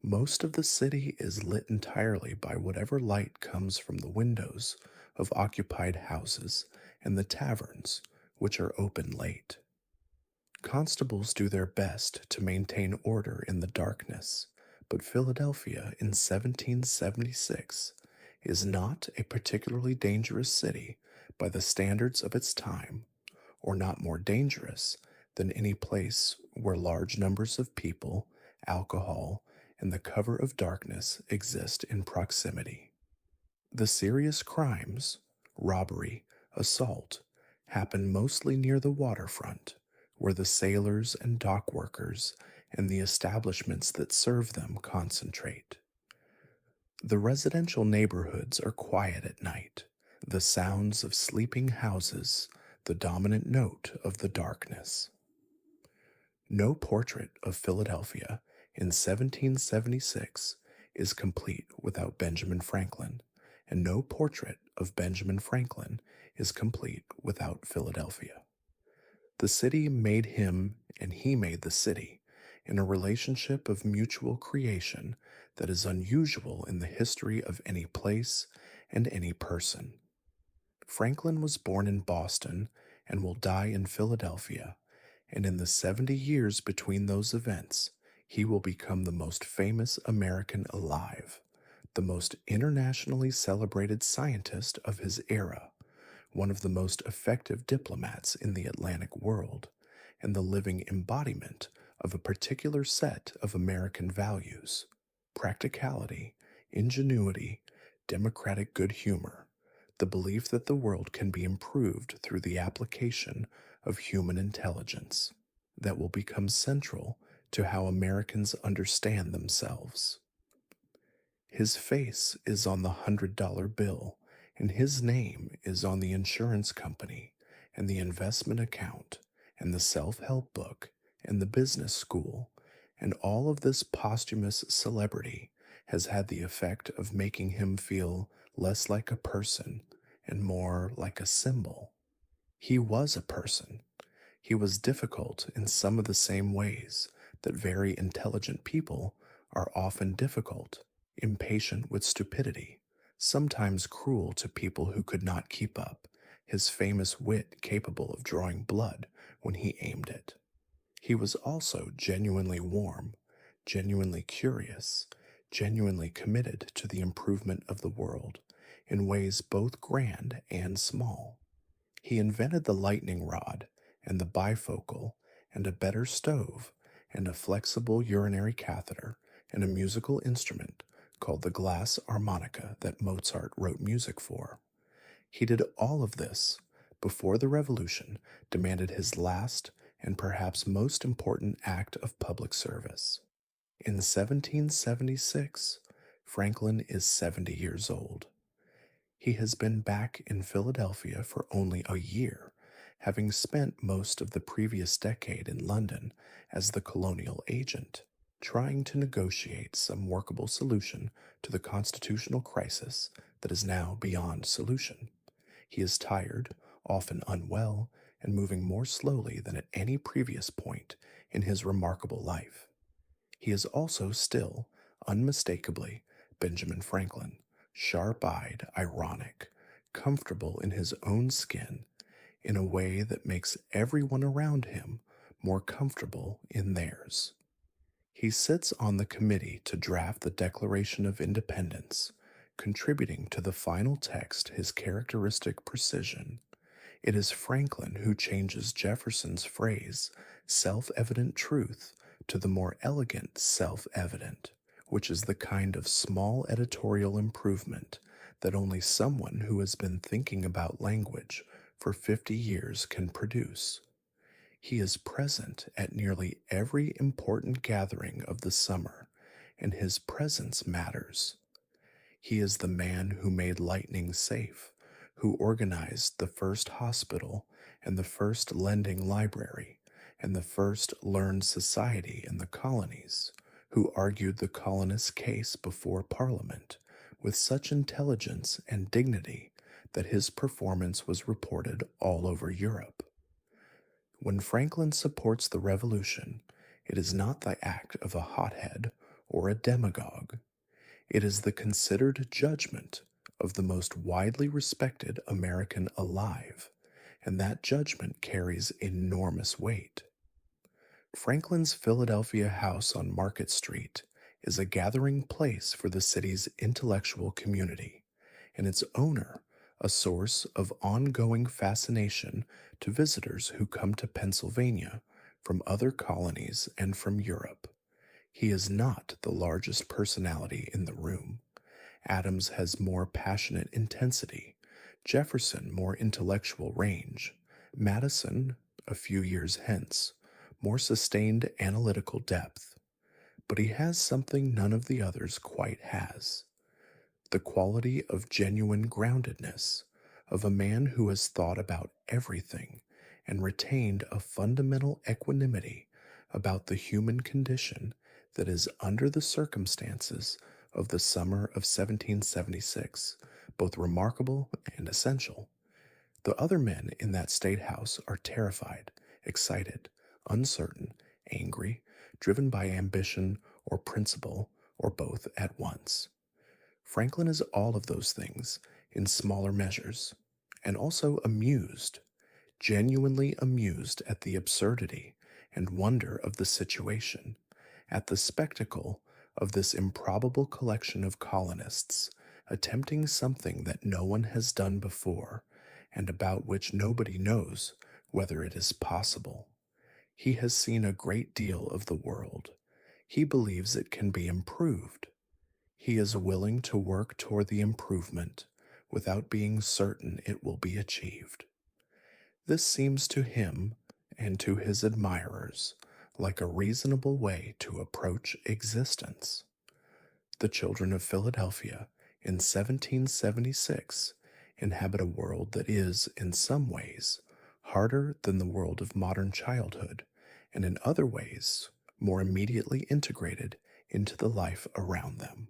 Most of the city is lit entirely by whatever light comes from the windows of occupied houses and the taverns, which are open late. Constables do their best to maintain order in the darkness, but Philadelphia in 1776 is not a particularly dangerous city by the standards of its time, or not more dangerous than any place where large numbers of people, alcohol, and the cover of darkness exist in proximity. The serious crimes, robbery, assault, happen mostly near the waterfront, where the sailors and dock workers and the establishments that serve them concentrate. The residential neighborhoods are quiet at night, the sounds of sleeping houses the dominant note of the darkness. No portrait of Philadelphia in 1776 is complete without Benjamin Franklin, and no portrait of Benjamin Franklin is complete without Philadelphia. The city made him, and he made the city, in a relationship of mutual creation that is unusual in the history of any place and any person. Franklin was born in Boston and will die in Philadelphia, and in the 70 years between those events, he will become the most famous American alive, the most internationally celebrated scientist of his era, one of the most effective diplomats in the Atlantic world, and the living embodiment of a particular set of American values: practicality, ingenuity, democratic good humor, the belief that the world can be improved through the application of human intelligence that will become central to how Americans understand themselves. His face is on the $100 bill, and his name is on the insurance company, and the investment account, and the self help book, and the business school, and all of this posthumous celebrity has had the effect of making him feel less like a person and more like a symbol. He was a person. He was difficult in some of the same ways that very intelligent people are often difficult, impatient with stupidity, sometimes cruel to people who could not keep up, his famous wit capable of drawing blood when he aimed it. He was also genuinely warm, genuinely curious, genuinely committed to the improvement of the world in ways both grand and small. He invented the lightning rod and the bifocal and a better stove and a flexible urinary catheter and a musical instrument called the glass harmonica that Mozart wrote music for. He did all of this before the revolution demanded his last and perhaps most important act of public service. In 1776, Franklin is 70 years old. He has been back in Philadelphia for only a year, having spent most of the previous decade in London as the colonial agent, trying to negotiate some workable solution to the constitutional crisis that is now beyond solution. He is tired, often unwell, and moving more slowly than at any previous point in his remarkable life. He is also still, unmistakably, Benjamin Franklin, sharp eyed, ironic, comfortable in his own skin in a way that makes everyone around him more comfortable in theirs. He sits on the committee to draft the Declaration of Independence, contributing to the final text his characteristic precision. It is Franklin who changes Jefferson's phrase, self evident truth, to the more elegant self evident, which is the kind of small editorial improvement that only someone who has been thinking about language for 50 years can produce. He is present at nearly every important gathering of the summer, and his presence matters. He is the man who made lightning safe, who organized the first hospital and the first lending library and the first learned society in the colonies, who argued the colonists' case before Parliament with such intelligence and dignity that his performance was reported all over Europe. When Franklin supports the revolution, it is not the act of a hothead or a demagogue. It is the considered judgment of the most widely respected American alive, and that judgment carries enormous weight. Franklin's Philadelphia house on Market Street is a gathering place for the city's intellectual community, and its owner a source of ongoing fascination to visitors who come to Pennsylvania from other colonies and from Europe. He is not the largest personality in the room. Adams has more passionate intensity, Jefferson more intellectual range, Madison, a few years hence, more sustained analytical depth. But he has something none of the others quite has: the quality of genuine groundedness, of a man who has thought about everything and retained a fundamental equanimity about the human condition that is, under the circumstances of the summer of 1776, both remarkable and essential. The other men in that state house are terrified, excited, uncertain, angry, driven by ambition or principle, or both at once. Franklin is all of those things in smaller measures, and also amused, genuinely amused at the absurdity and wonder of the situation, at the spectacle of this improbable collection of colonists attempting something that no one has done before, and about which nobody knows whether it is possible. He has seen a great deal of the world. He believes it can be improved. He is willing to work toward the improvement without being certain it will be achieved. This seems to him and to his admirers like a reasonable way to approach existence. The children of Philadelphia in 1776 inhabit a world that is, in some ways, harder than the world of modern childhood, and in other ways, more immediately integrated into the life around them.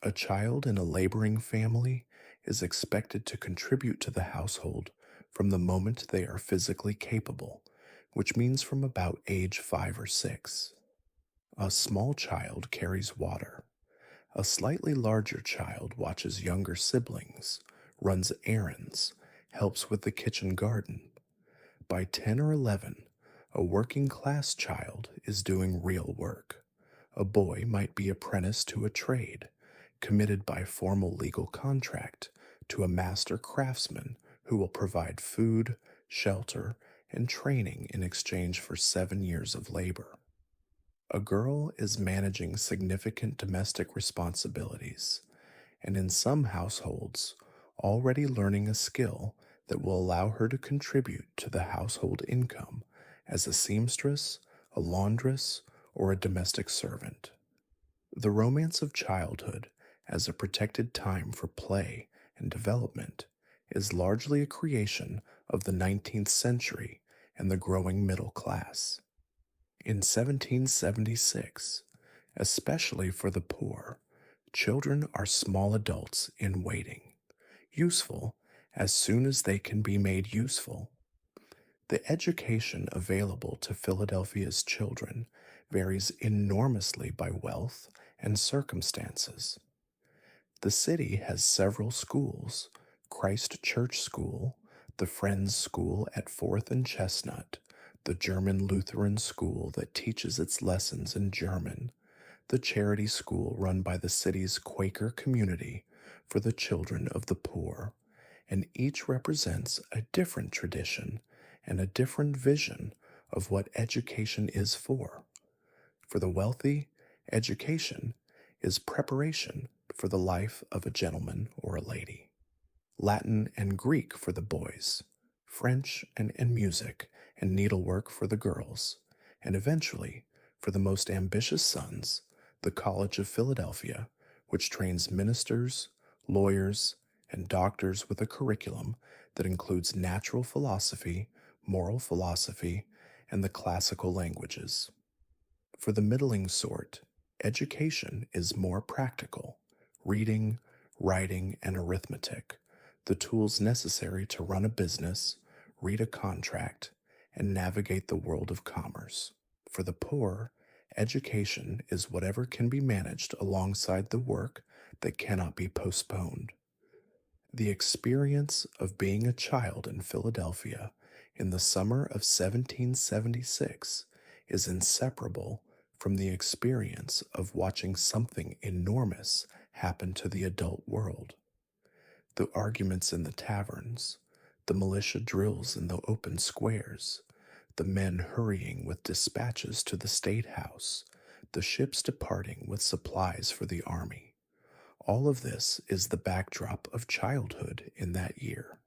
A child in a laboring family is expected to contribute to the household from the moment they are physically capable, which means from about age 5 or 6. A small child carries water. A slightly larger child watches younger siblings, runs errands, helps with the kitchen garden. By 10 or 11, a working class child is doing real work. A boy might be apprenticed to a trade, committed by formal legal contract to a master craftsman who will provide food, shelter, and training in exchange for 7 years of labor. A girl is managing significant domestic responsibilities, and in some households, already learning a skill that will allow her to contribute to the household income as a seamstress, a laundress, or a domestic servant. The romance of childhood as a protected time for play and development is largely a creation of the 19th century and the growing middle class. In 1776, especially for the poor, children are small adults in waiting, useful as soon as they can be made useful. The education available to Philadelphia's children varies enormously by wealth and circumstances. The city has several schools: Christ Church School, the Friends School at 4th and Chestnut, the German Lutheran school that teaches its lessons in German, the charity school run by the city's Quaker community for the children of the poor, and each represents a different tradition and a different vision of what education is for. For the wealthy, education is preparation for the life of a gentleman or a lady. Latin and Greek for the boys, French and music and needlework for the girls, and eventually, for the most ambitious sons, the College of Philadelphia, which trains ministers, lawyers, and doctors with a curriculum that includes natural philosophy, moral philosophy, and the classical languages. For the middling sort, education is more practical: reading, writing, and arithmetic, the tools necessary to run a business, read a contract, and navigate the world of commerce. For the poor, education is whatever can be managed alongside the work that cannot be postponed. The experience of being a child in Philadelphia in the summer of 1776 is inseparable from the experience of watching something enormous happen to the adult world. The arguments in the taverns, the militia drills in the open squares, the men hurrying with dispatches to the State House, the ships departing with supplies for the army. All of this is the backdrop of childhood in that year.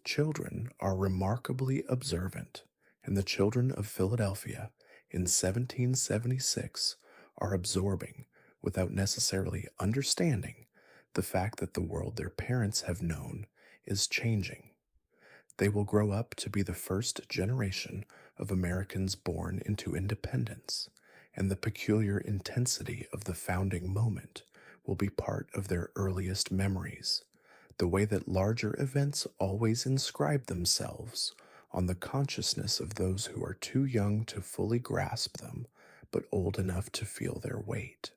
Children are remarkably observant, and the children of Philadelphia in 1776 are absorbing, without necessarily understanding, the fact that the world their parents have known is changing. They will grow up to be the first generation of Americans born into independence, and the peculiar intensity of the founding moment will be part of their earliest memories, the way that larger events always inscribe themselves on the consciousness of those who are too young to fully grasp them, but old enough to feel their weight.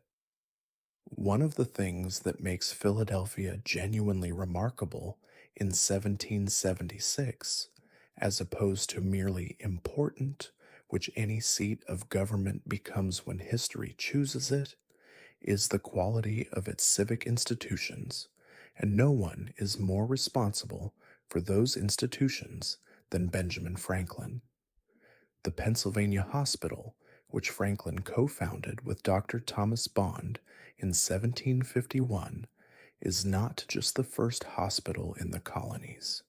One of the things that makes Philadelphia genuinely remarkable in 1776, as opposed to merely important, which any seat of government becomes when history chooses it, is the quality of its civic institutions, and no one is more responsible for those institutions than Benjamin Franklin. The Pennsylvania Hospital, which Franklin co founded with Dr. Thomas Bond in 1751, is not just the first hospital in the colonies.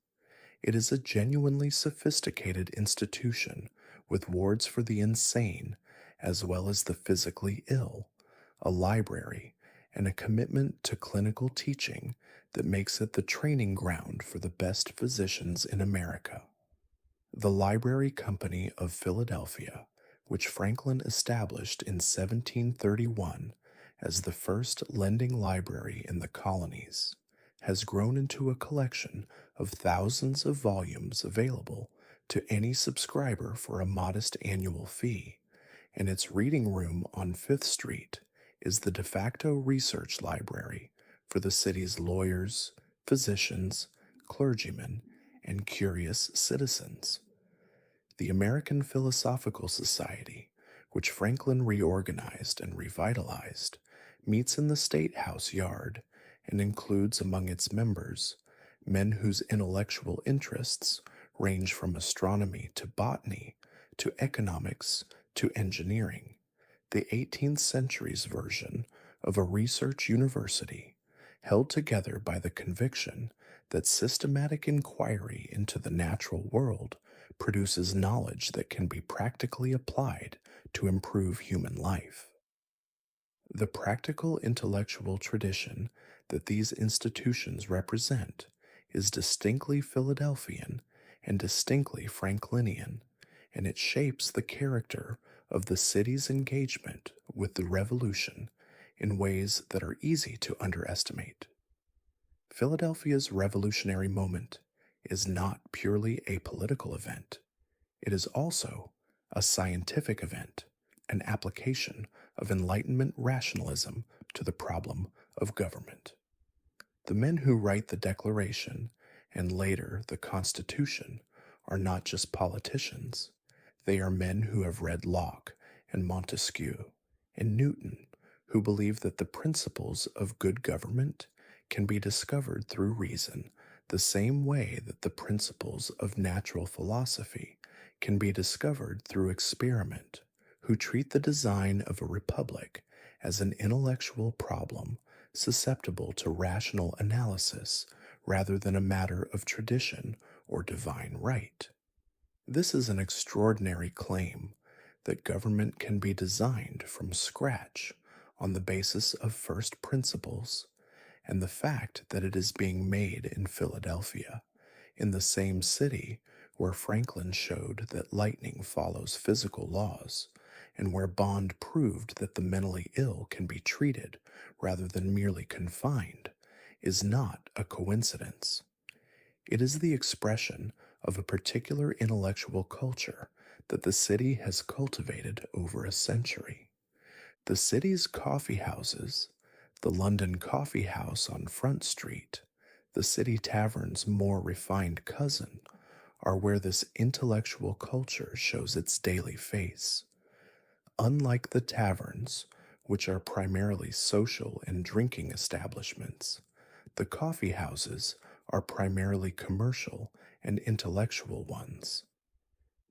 It is a genuinely sophisticated institution with wards for the insane as well as the physically ill, a library, and a commitment to clinical teaching that makes it the training ground for the best physicians in America. The Library Company of Philadelphia, which Franklin established in 1731 as the first lending library in the colonies, has grown into a collection of thousands of volumes available to any subscriber for a modest annual fee, and its reading room on Fifth Street is the de facto research library for the city's lawyers, physicians, clergymen, and curious citizens. The American Philosophical Society, which Franklin reorganized and revitalized, meets in the State House yard and includes among its members men whose intellectual interests range from astronomy to botany to economics to engineering, the 18th century's version of a research university held together by the conviction that systematic inquiry into the natural world produces knowledge that can be practically applied to improve human life. The practical intellectual tradition that these institutions represent is distinctly Philadelphian and distinctly Franklinian, and it shapes the character of the city's engagement with the Revolution in ways that are easy to underestimate. Philadelphia's revolutionary moment is not purely a political event. It is also a scientific event, an application of Enlightenment rationalism to the problem of government. The men who write the Declaration and later the Constitution are not just politicians. They are men who have read Locke and Montesquieu and Newton, who believe that the principles of good government can be discovered through reason the same way that the principles of natural philosophy can be discovered through experiment, who treat the design of a republic as an intellectual problem susceptible to rational analysis rather than a matter of tradition or divine right. This is an extraordinary claim that government can be designed from scratch on the basis of first principles, and the fact that it is being made in Philadelphia, in the same city where Franklin showed that lightning follows physical laws, and where Bond proved that the mentally ill can be treated rather than merely confined, is not a coincidence. It is the expression of a particular intellectual culture that the city has cultivated over a century. The city's coffee houses, the London Coffee House on Front Street, the city tavern's more refined cousin, are where this intellectual culture shows its daily face. Unlike the taverns, which are primarily social and drinking establishments, the coffee houses are primarily commercial and intellectual ones.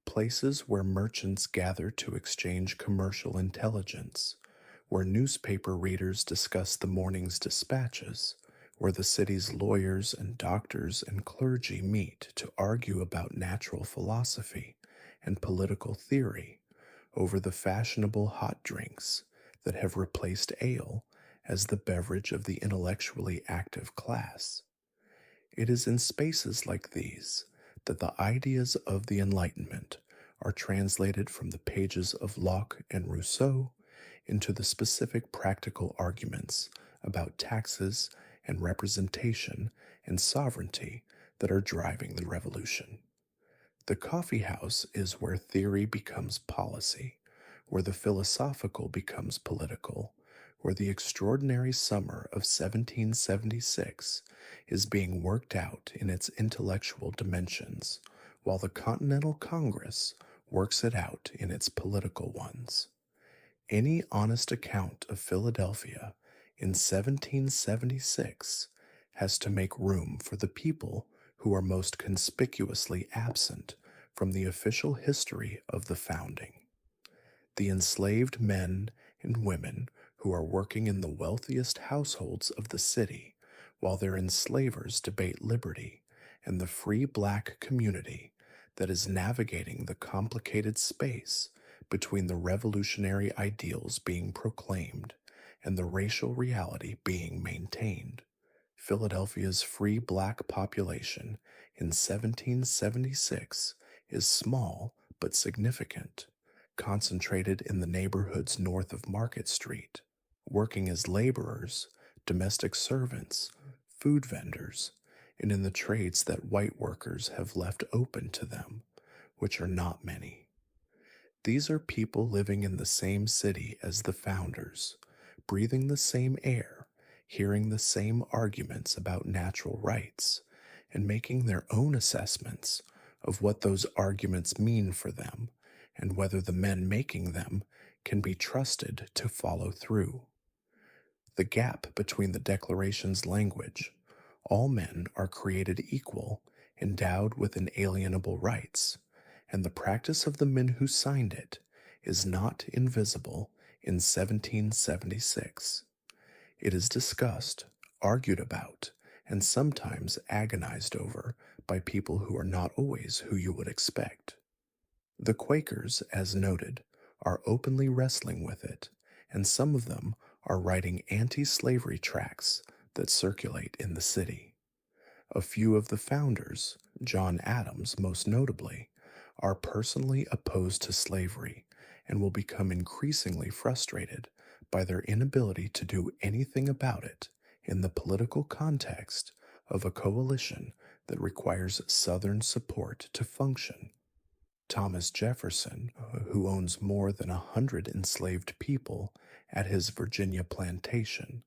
Places where merchants gather to exchange commercial intelligence, where newspaper readers discuss the morning's dispatches, where the city's lawyers and doctors and clergy meet to argue about natural philosophy and political theory over the fashionable hot drinks that have replaced ale as the beverage of the intellectually active class. It is in spaces like these that the ideas of the Enlightenment are translated from the pages of Locke and Rousseau into the specific practical arguments about taxes and representation and sovereignty that are driving the revolution. The coffee house is where theory becomes policy, where the philosophical becomes political, where the extraordinary summer of 1776 is being worked out in its intellectual dimensions, while the Continental Congress works it out in its political ones. Any honest account of Philadelphia in 1776 has to make room for the people who are most conspicuously absent from the official history of the founding. The enslaved men and women who are working in the wealthiest households of the city, while their enslavers debate liberty, and the free black community that is navigating the complicated space between the revolutionary ideals being proclaimed and the racial reality being maintained. Philadelphia's free black population in 1776 is small but significant, concentrated in the neighborhoods north of Market Street, working as laborers, domestic servants, food vendors, and in the trades that white workers have left open to them, which are not many. These are people living in the same city as the founders, breathing the same air, hearing the same arguments about natural rights, and making their own assessments of what those arguments mean for them and whether the men making them can be trusted to follow through. The gap between the Declaration's language, all men are created equal, endowed with inalienable rights, and the practice of the men who signed it is not invisible in 1776. It is discussed, argued about, and sometimes agonized over by people who are not always who you would expect. The Quakers, as noted, are openly wrestling with it, and some of them are writing anti slavery tracts that circulate in the city. A few of the founders, John Adams most notably, are personally opposed to slavery and will become increasingly frustrated by their inability to do anything about it in the political context of a coalition that requires Southern support to function. Thomas Jefferson, who owns more than 100 enslaved people at his Virginia plantation,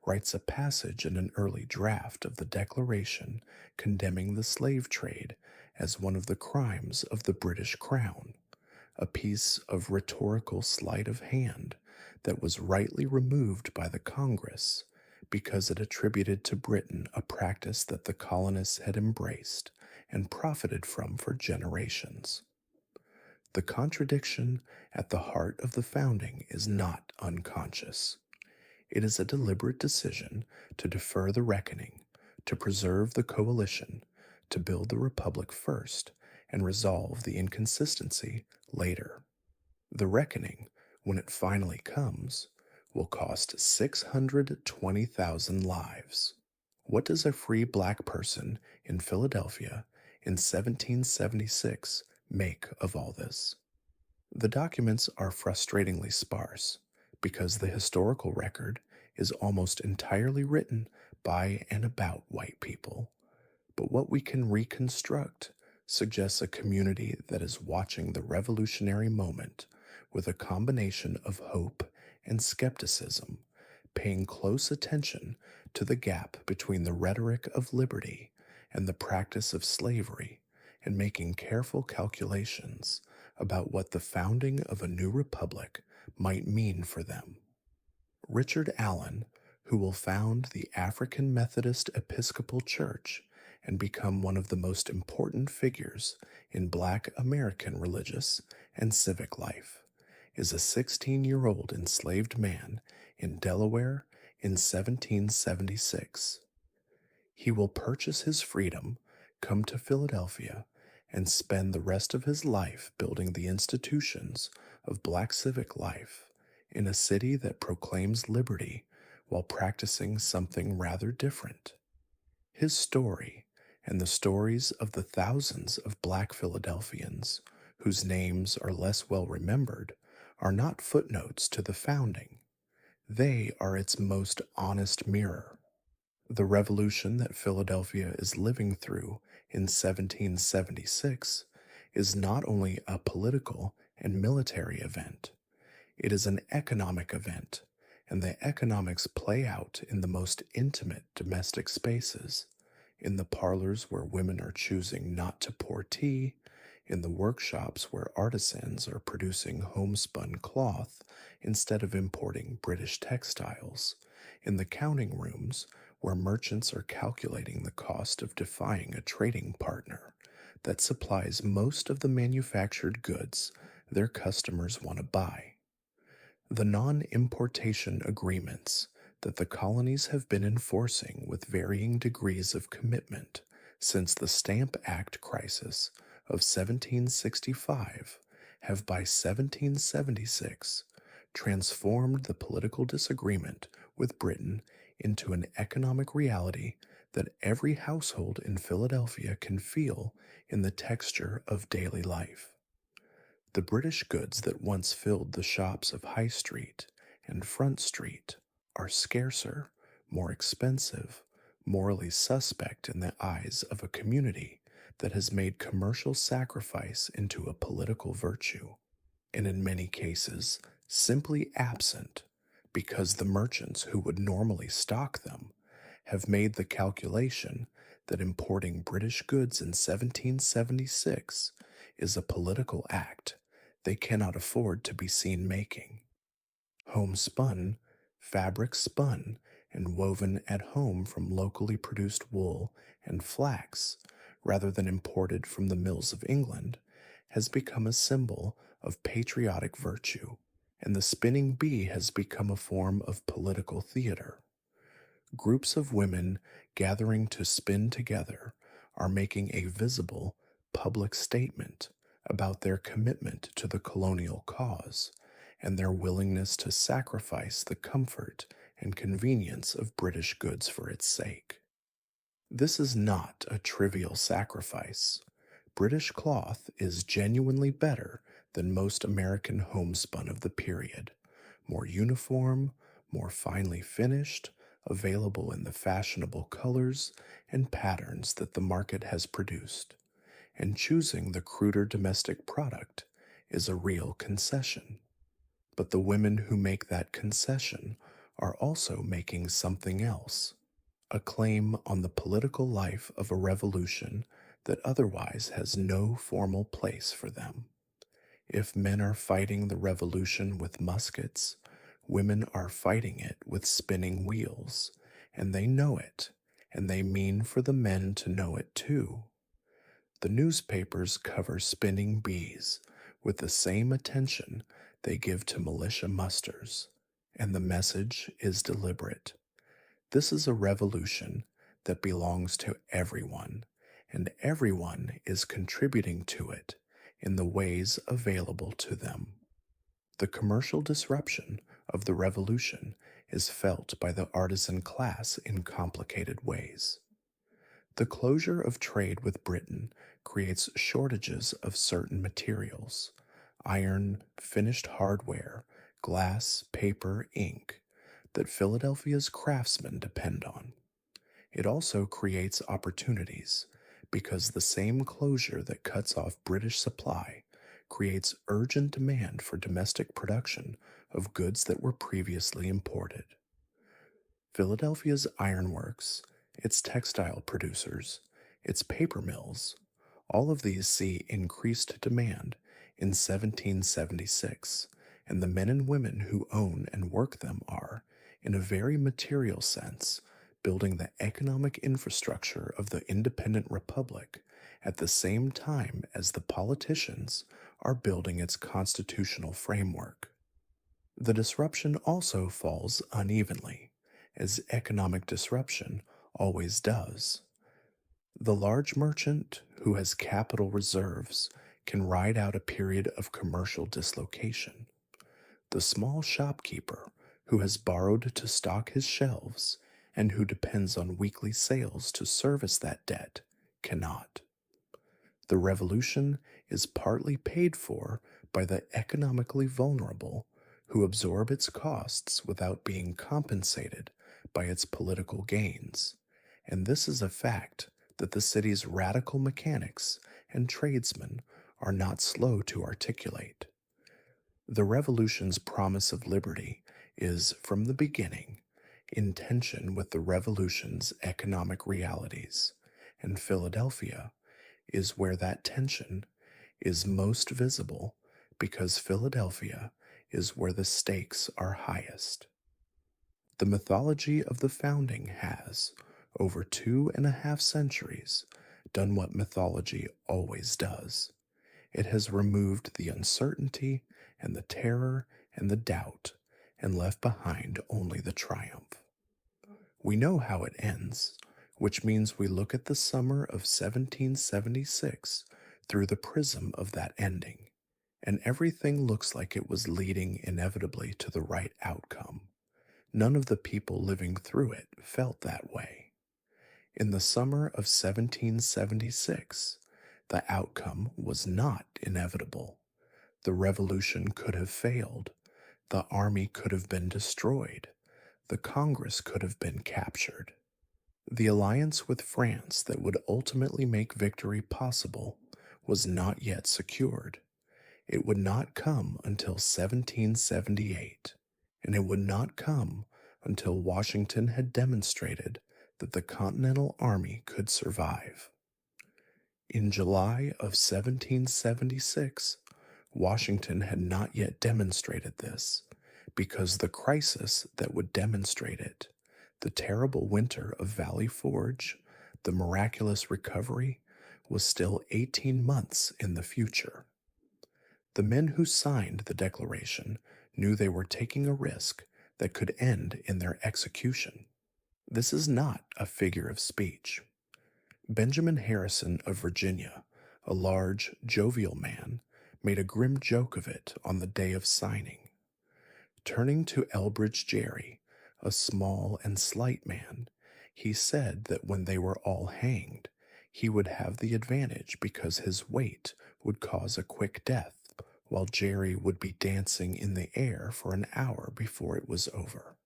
writes a passage in an early draft of the Declaration condemning the slave trade as one of the crimes of the British Crown, a piece of rhetorical sleight of hand that was rightly removed by the Congress because it attributed to Britain a practice that the colonists had embraced and profited from for generations. The contradiction at the heart of the founding is not unconscious. It is a deliberate decision to defer the reckoning, to preserve the coalition, to build the republic first, and resolve the inconsistency later. The reckoning, when it finally comes, will cost 620,000 lives. What does a free black person in Philadelphia in 1776 make of all this? The documents are frustratingly sparse because the historical record is almost entirely written by and about white people. But what we can reconstruct suggests a community that is watching the revolutionary moment with a combination of hope and skepticism, paying close attention to the gap between the rhetoric of liberty and the practice of slavery, and making careful calculations about what the founding of a new republic might mean for them. Richard Allen, who will found the African Methodist Episcopal Church and become one of the most important figures in Black American religious and civic life, is a 16-year-old enslaved man in Delaware in 1776. He will purchase his freedom, come to Philadelphia, and spend the rest of his life building the institutions of Black civic life in a city that proclaims liberty while practicing something rather different. His story, and the stories of the thousands of Black Philadelphians whose names are less well remembered, are not footnotes to the founding. They are its most honest mirror. The revolution that Philadelphia is living through in 1776 is not only a political and military event, it is an economic event, and the economics play out in the most intimate domestic spaces, in the parlors where women are choosing not to pour tea, in the workshops where artisans are producing homespun cloth instead of importing British textiles, in the counting rooms where merchants are calculating the cost of defying a trading partner that supplies most of the manufactured goods their customers want to buy. The non importation agreements that the colonies have been enforcing with varying degrees of commitment since the Stamp Act crisis of 1765 have by 1776 transformed the political disagreement with Britain into an economic reality that every household in Philadelphia can feel in the texture of daily life. The British goods that once filled the shops of High Street and Front Street are scarcer, more expensive, morally suspect in the eyes of a community that has made commercial sacrifice into a political virtue, and in many cases simply absent because the merchants who would normally stock them have made the calculation that importing British goods in 1776 is a political act they cannot afford to be seen making. Homespun, fabric spun and woven at home from locally produced wool and flax, rather than imported from the mills of England, has become a symbol of patriotic virtue, and the spinning bee has become a form of political theater. Groups of women gathering to spin together are making a visible public statement about their commitment to the colonial cause and their willingness to sacrifice the comfort and convenience of British goods for its sake. This is not a trivial sacrifice. British cloth is genuinely better than most American homespun of the period, more uniform, more finely finished, available in the fashionable colors and patterns that the market has produced, and choosing the cruder domestic product is a real concession. But the women who make that concession are also making something else, a claim on the political life of a revolution that otherwise has no formal place for them. If men are fighting the revolution with muskets, women are fighting it with spinning wheels, and they know it, and they mean for the men to know it too. The newspapers cover spinning bees with the same attention they give to militia musters, and the message is deliberate. This is a revolution that belongs to everyone, and everyone is contributing to it in the ways available to them. The commercial disruption of the revolution is felt by the artisan class in complicated ways. The closure of trade with Britain creates shortages of certain materials: iron, finished hardware, glass, paper, ink, that Philadelphia's craftsmen depend on. It also creates opportunities because the same closure that cuts off British supply creates urgent demand for domestic production of goods that were previously imported. Philadelphia's ironworks, its textile producers, its paper mills, all of these see increased demand in 1776, and the men and women who own and work them are, in a very material sense, building the economic infrastructure of the independent republic at the same time as the politicians are building its constitutional framework. The disruption also falls unevenly, as economic disruption always does. The large merchant who has capital reserves can ride out a period of commercial dislocation. The small shopkeeper who has borrowed to stock his shelves and who depends on weekly sales to service that debt cannot. The revolution is partly paid for by the economically vulnerable who absorb its costs without being compensated by its political gains, and this is a fact that the city's radical mechanics and tradesmen are not slow to articulate. The revolution's promise of liberty is, from the beginning, in tension with the revolution's economic realities, and Philadelphia is where that tension is most visible because Philadelphia is where the stakes are highest. The mythology of the founding has, over 2.5 centuries, done what mythology always does. It has removed the uncertainty and the terror and the doubt and left behind only the triumph. We know how it ends, which means we look at the summer of 1776 through the prism of that ending, and everything looks like it was leading inevitably to the right outcome. None of the people living through it felt that way. In the summer of 1776, the outcome was not inevitable. The revolution could have failed, the army could have been destroyed, the Congress could have been captured. The alliance with France that would ultimately make victory possible was not yet secured. It would not come until 1778, and it would not come until Washington had demonstrated that the Continental Army could survive. In July of 1776, Washington had not yet demonstrated this, because the crisis that would demonstrate it, the terrible winter of Valley Forge, the miraculous recovery, was still 18 months in the future. The men who signed the Declaration knew they were taking a risk that could end in their execution. This is not a figure of speech. Benjamin Harrison of Virginia, a large, jovial man, made a grim joke of it on the day of signing. Turning to Elbridge Gerry, a small and slight man, he said that when they were all hanged, he would have the advantage because his weight would cause a quick death, while Jerry would be dancing in the air for an hour before it was over.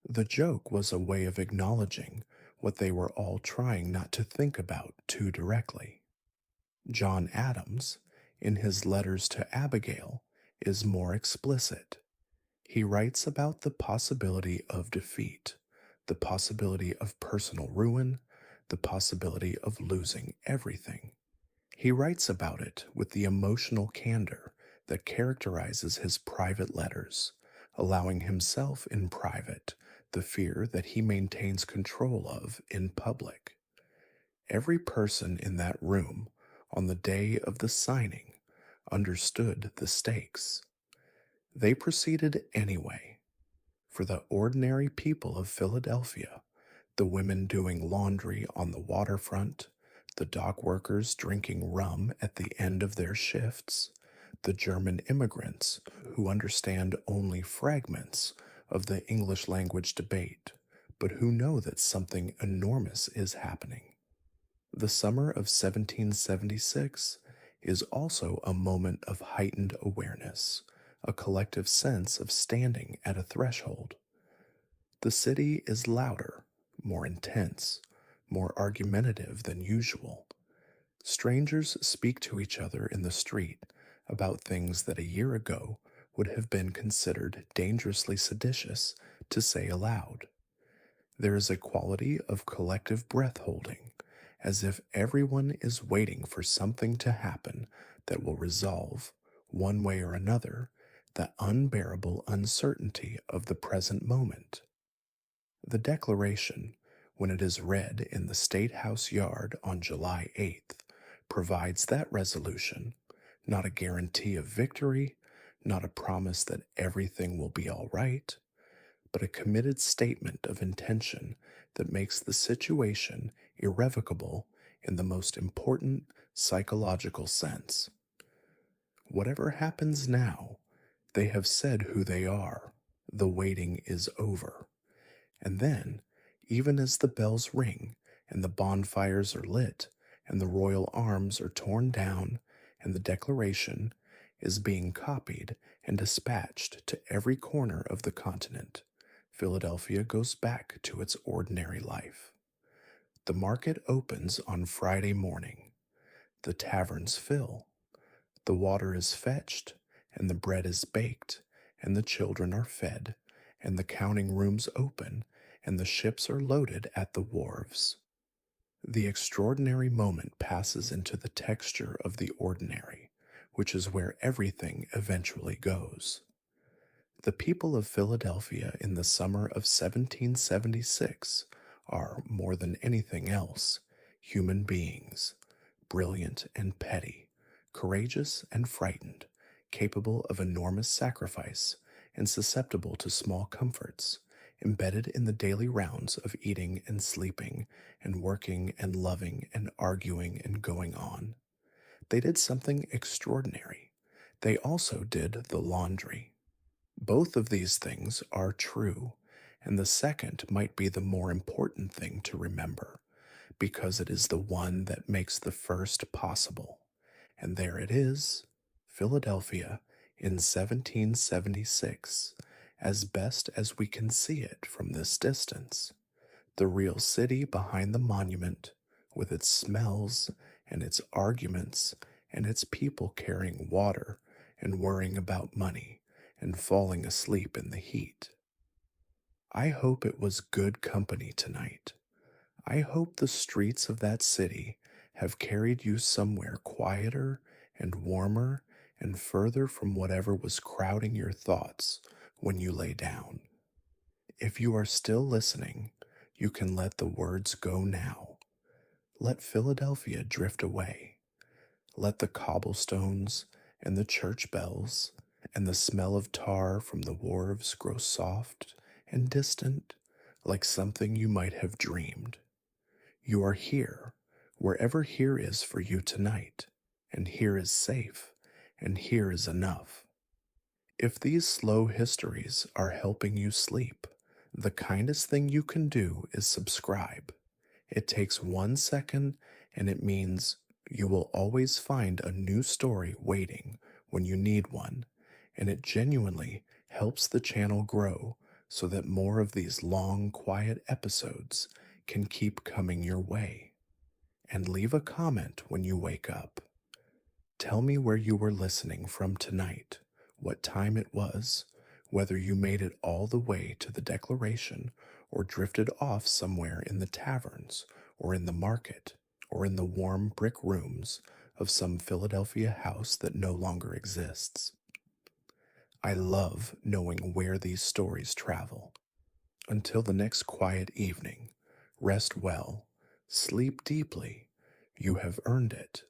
The joke was a way of acknowledging what they were all trying not to think about too directly. John Adams, in his letters to Abigail, is more explicit. He writes about the possibility of defeat, the possibility of personal ruin, the possibility of losing everything. He writes about it with the emotional candor that characterizes his private letters, allowing himself in private the fear that he maintains control of in public. Every person in that room on the day of the signing understood the stakes. They proceeded anyway. For the ordinary people of Philadelphia, the women doing laundry on the waterfront, the dock workers drinking rum at the end of their shifts, the German immigrants who understand only fragments of the English language debate, but who know that something enormous is happening. The summer of 1776 is also a moment of heightened awareness, a collective sense of standing at a threshold. The city is louder, more intense, more argumentative than usual. Strangers speak to each other in the street about things that a year ago would have been considered dangerously seditious to say aloud. There is a quality of collective breath holding, as if everyone is waiting for something to happen that will resolve, one way or another, the unbearable uncertainty of the present moment. The Declaration, when it is read in the State House yard on July 8th, provides that resolution, not a guarantee of victory, not a promise that everything will be all right, but a committed statement of intention that makes the situation irrevocable in the most important psychological sense. Whatever happens now, they have said who they are. The waiting is over. And then, even as the bells ring, and the bonfires are lit, and the royal arms are torn down, and the Declaration is being copied and dispatched to every corner of the continent, Philadelphia goes back to its ordinary life. The market opens on Friday morning. The taverns fill. The water is fetched, and the bread is baked, and the children are fed, and the counting rooms open, and the ships are loaded at the wharves. The extraordinary moment passes into the texture of the ordinary, which is where everything eventually goes. The people of Philadelphia in the summer of 1776 are, more than anything else, human beings, brilliant and petty, courageous and frightened, capable of enormous sacrifice, and susceptible to small comforts, embedded in the daily rounds of eating and sleeping and working and loving and arguing and going on. They did something extraordinary. They also did the laundry. Both of these things are true, and the second might be the more important thing to remember, because it is the one that makes the first possible. And there it is, Philadelphia in 1776, as best as we can see it from this distance. The real city behind the monument, with its smells and its arguments and its people carrying water and worrying about money and falling asleep in the heat. I hope it was good company tonight. I hope the streets of that city have carried you somewhere quieter and warmer and further from whatever was crowding your thoughts when you lay down. If you are still listening, you can let the words go now. Let Philadelphia drift away. Let the cobblestones and the church bells and the smell of tar from the wharves grow soft and distant, like something you might have dreamed. You are here, wherever here is for you tonight, and here is safe, and here is enough. If these slow histories are helping you sleep, the kindest thing you can do is subscribe. It takes 1 second, and it means you will always find a new story waiting when you need one, and it genuinely helps the channel grow so that more of these long, quiet episodes can keep coming your way. And leave a comment when you wake up. Tell me where you were listening from tonight, what time it was, whether you made it all the way to the declaration or drifted off somewhere in the taverns or in the market or in the warm brick rooms of some Philadelphia house that no longer exists. I love knowing where these stories travel. Until the next quiet evening, rest well, sleep deeply. You have earned it.